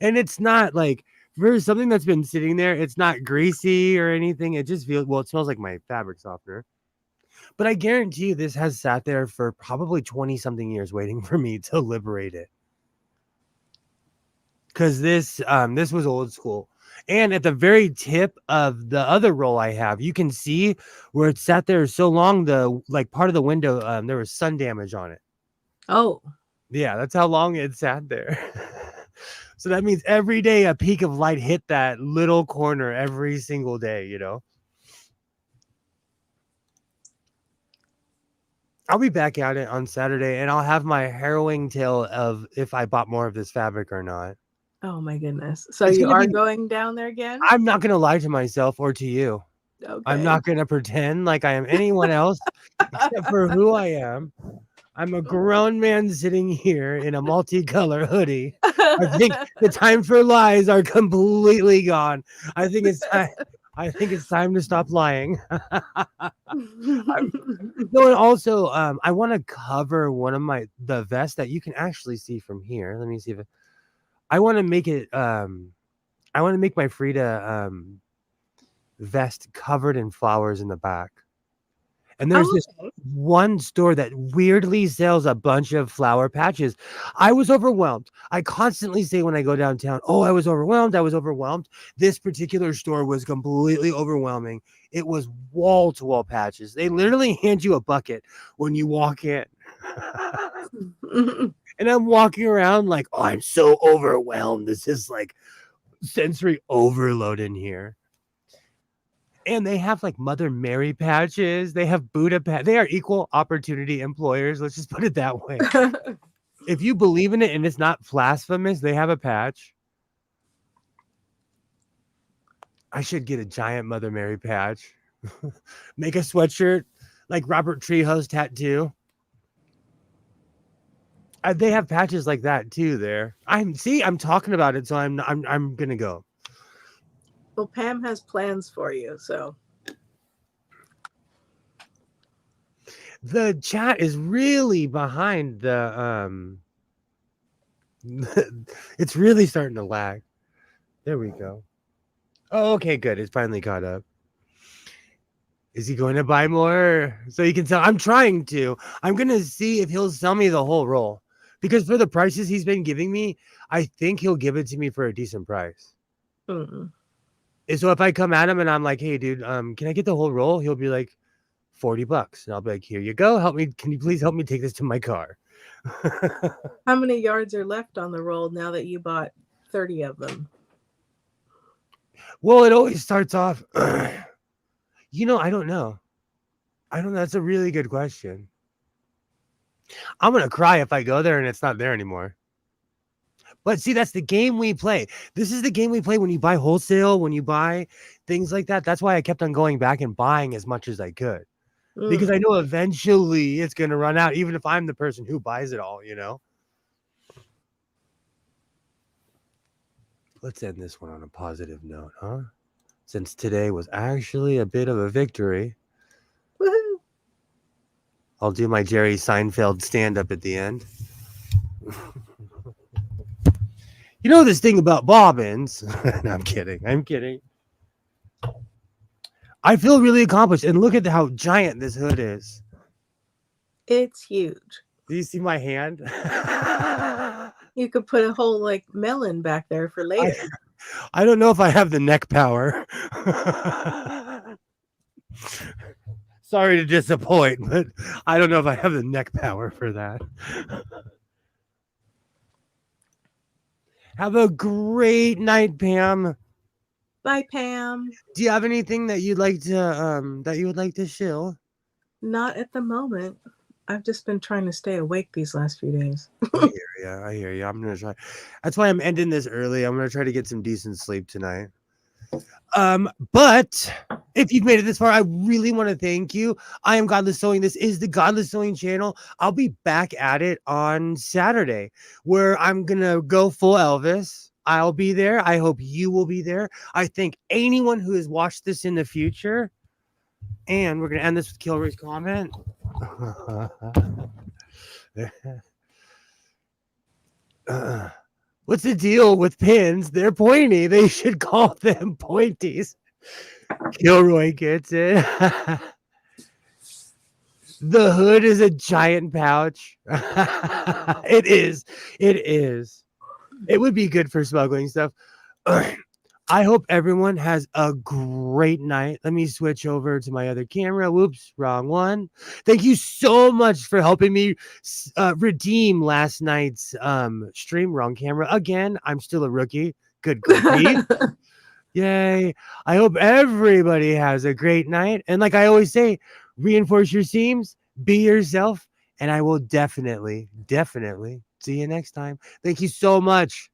And it's not like for something that's been sitting there, it's not greasy or anything. It just feels, well, it smells like my fabric softener. But I guarantee you this has sat there for probably 20 something years waiting for me to liberate it. Because this was old school. And at the very tip of the other roll I have, you can see where it sat there so long, the like part of the window, there was sun damage on it. Oh. Yeah, that's how long it sat there. So that means every day a peak of light hit that little corner every single day, you know? I'll be back at it on Saturday, and I'll have my harrowing tale of if I bought more of this fabric or not. Oh my goodness. So you are going down there again? I'm not going to lie to myself or to you. Okay. I'm not going to pretend like I am anyone else except for who I am. I'm a grown man sitting here in a multicolor hoodie. I think the time for lies are completely gone. I think it's time to stop lying. No, and also, I want to cover one of the vests that you can actually see from here. Let me see if I want to make it. I want to make my Frida vest covered in flowers in the back. And there's this one store that weirdly sells a bunch of flower patches. I was overwhelmed. I constantly say when I go downtown, oh, I was overwhelmed. I was overwhelmed. This particular store was completely overwhelming. It was wall-to-wall patches. They literally hand you a bucket when you walk in. And I'm walking around like, oh, I'm so overwhelmed. This is like sensory overload in here. And they have like Mother Mary patches. They have Buddha patches. They are equal opportunity employers. Let's just put it that way. If you believe in it and it's not blasphemous, they have a patch. I should get a giant Mother Mary patch. Make a sweatshirt like Robert Treehouse tattoo. They have patches like that too there. I'm talking about it, so I'm gonna go. Well, Pam has plans for you, so. The chat is really behind the it's really starting to lag. There we go. Oh, okay, good. It's finally caught up. Is he going to buy more? So you can tell I'm trying to. I'm gonna see if he'll sell me the whole roll. Because for the prices he's been giving me, I think he'll give it to me for a decent price. Mm-mm. So if I come at him and I'm like, hey, dude, can I get the whole roll? He'll be like, $40. And I'll be like, here you go. Help me. Can you please help me take this to my car? How many yards are left on the roll now that you bought 30 of them? Well, it always starts off. I don't know. I don't know. That's a really good question. I'm going to cry if I go there and it's not there anymore. But see, that's the game we play. This is the game we play when you buy wholesale, when you buy things like that. That's why I kept on going back and buying as much as I could. Because I know eventually it's going to run out, even if I'm the person who buys it all, Let's end this one on a positive note, huh? Since today was actually a bit of a victory. Woohoo. I'll do my Jerry Seinfeld stand-up at the end. You know this thing about bobbins. No, I'm kidding. I feel really accomplished. And look at how giant this hood is. It's huge. Do you see my hand? You could put a whole like melon back there for later. I don't know if I have the neck power. Sorry to disappoint, but I don't know if I have the neck power for that. Have a great night, Pam. Bye, Pam. Do you have anything that you'd like to shill? Not at the moment. I've just been trying to stay awake these last few days. I hear you. I'm gonna try. That's why I'm ending this early. I'm gonna try to get some decent sleep tonight. But if you've made it this far, I really want to thank you. I am Godless Sewing. This is the Godless Sewing channel. I'll be back at it on Saturday, where I'm gonna go full Elvis. I'll be there. I hope you will be there. I thank anyone who has watched this in the future. And we're gonna end this with Kilroy's comment. What's the deal with pins? They're pointy. They should call them pointies. Kilroy gets it. The hood is a giant pouch. It is. It would be good for smuggling stuff. I hope everyone has a great night. Let me switch over to my other camera. Whoops, wrong one. Thank you so much for helping me redeem last night's stream. Wrong camera. Again, I'm still a rookie. Good grief. Yay. I hope everybody has a great night. And like I always say, reinforce your seams, be yourself, and I will definitely see you next time. Thank you so much.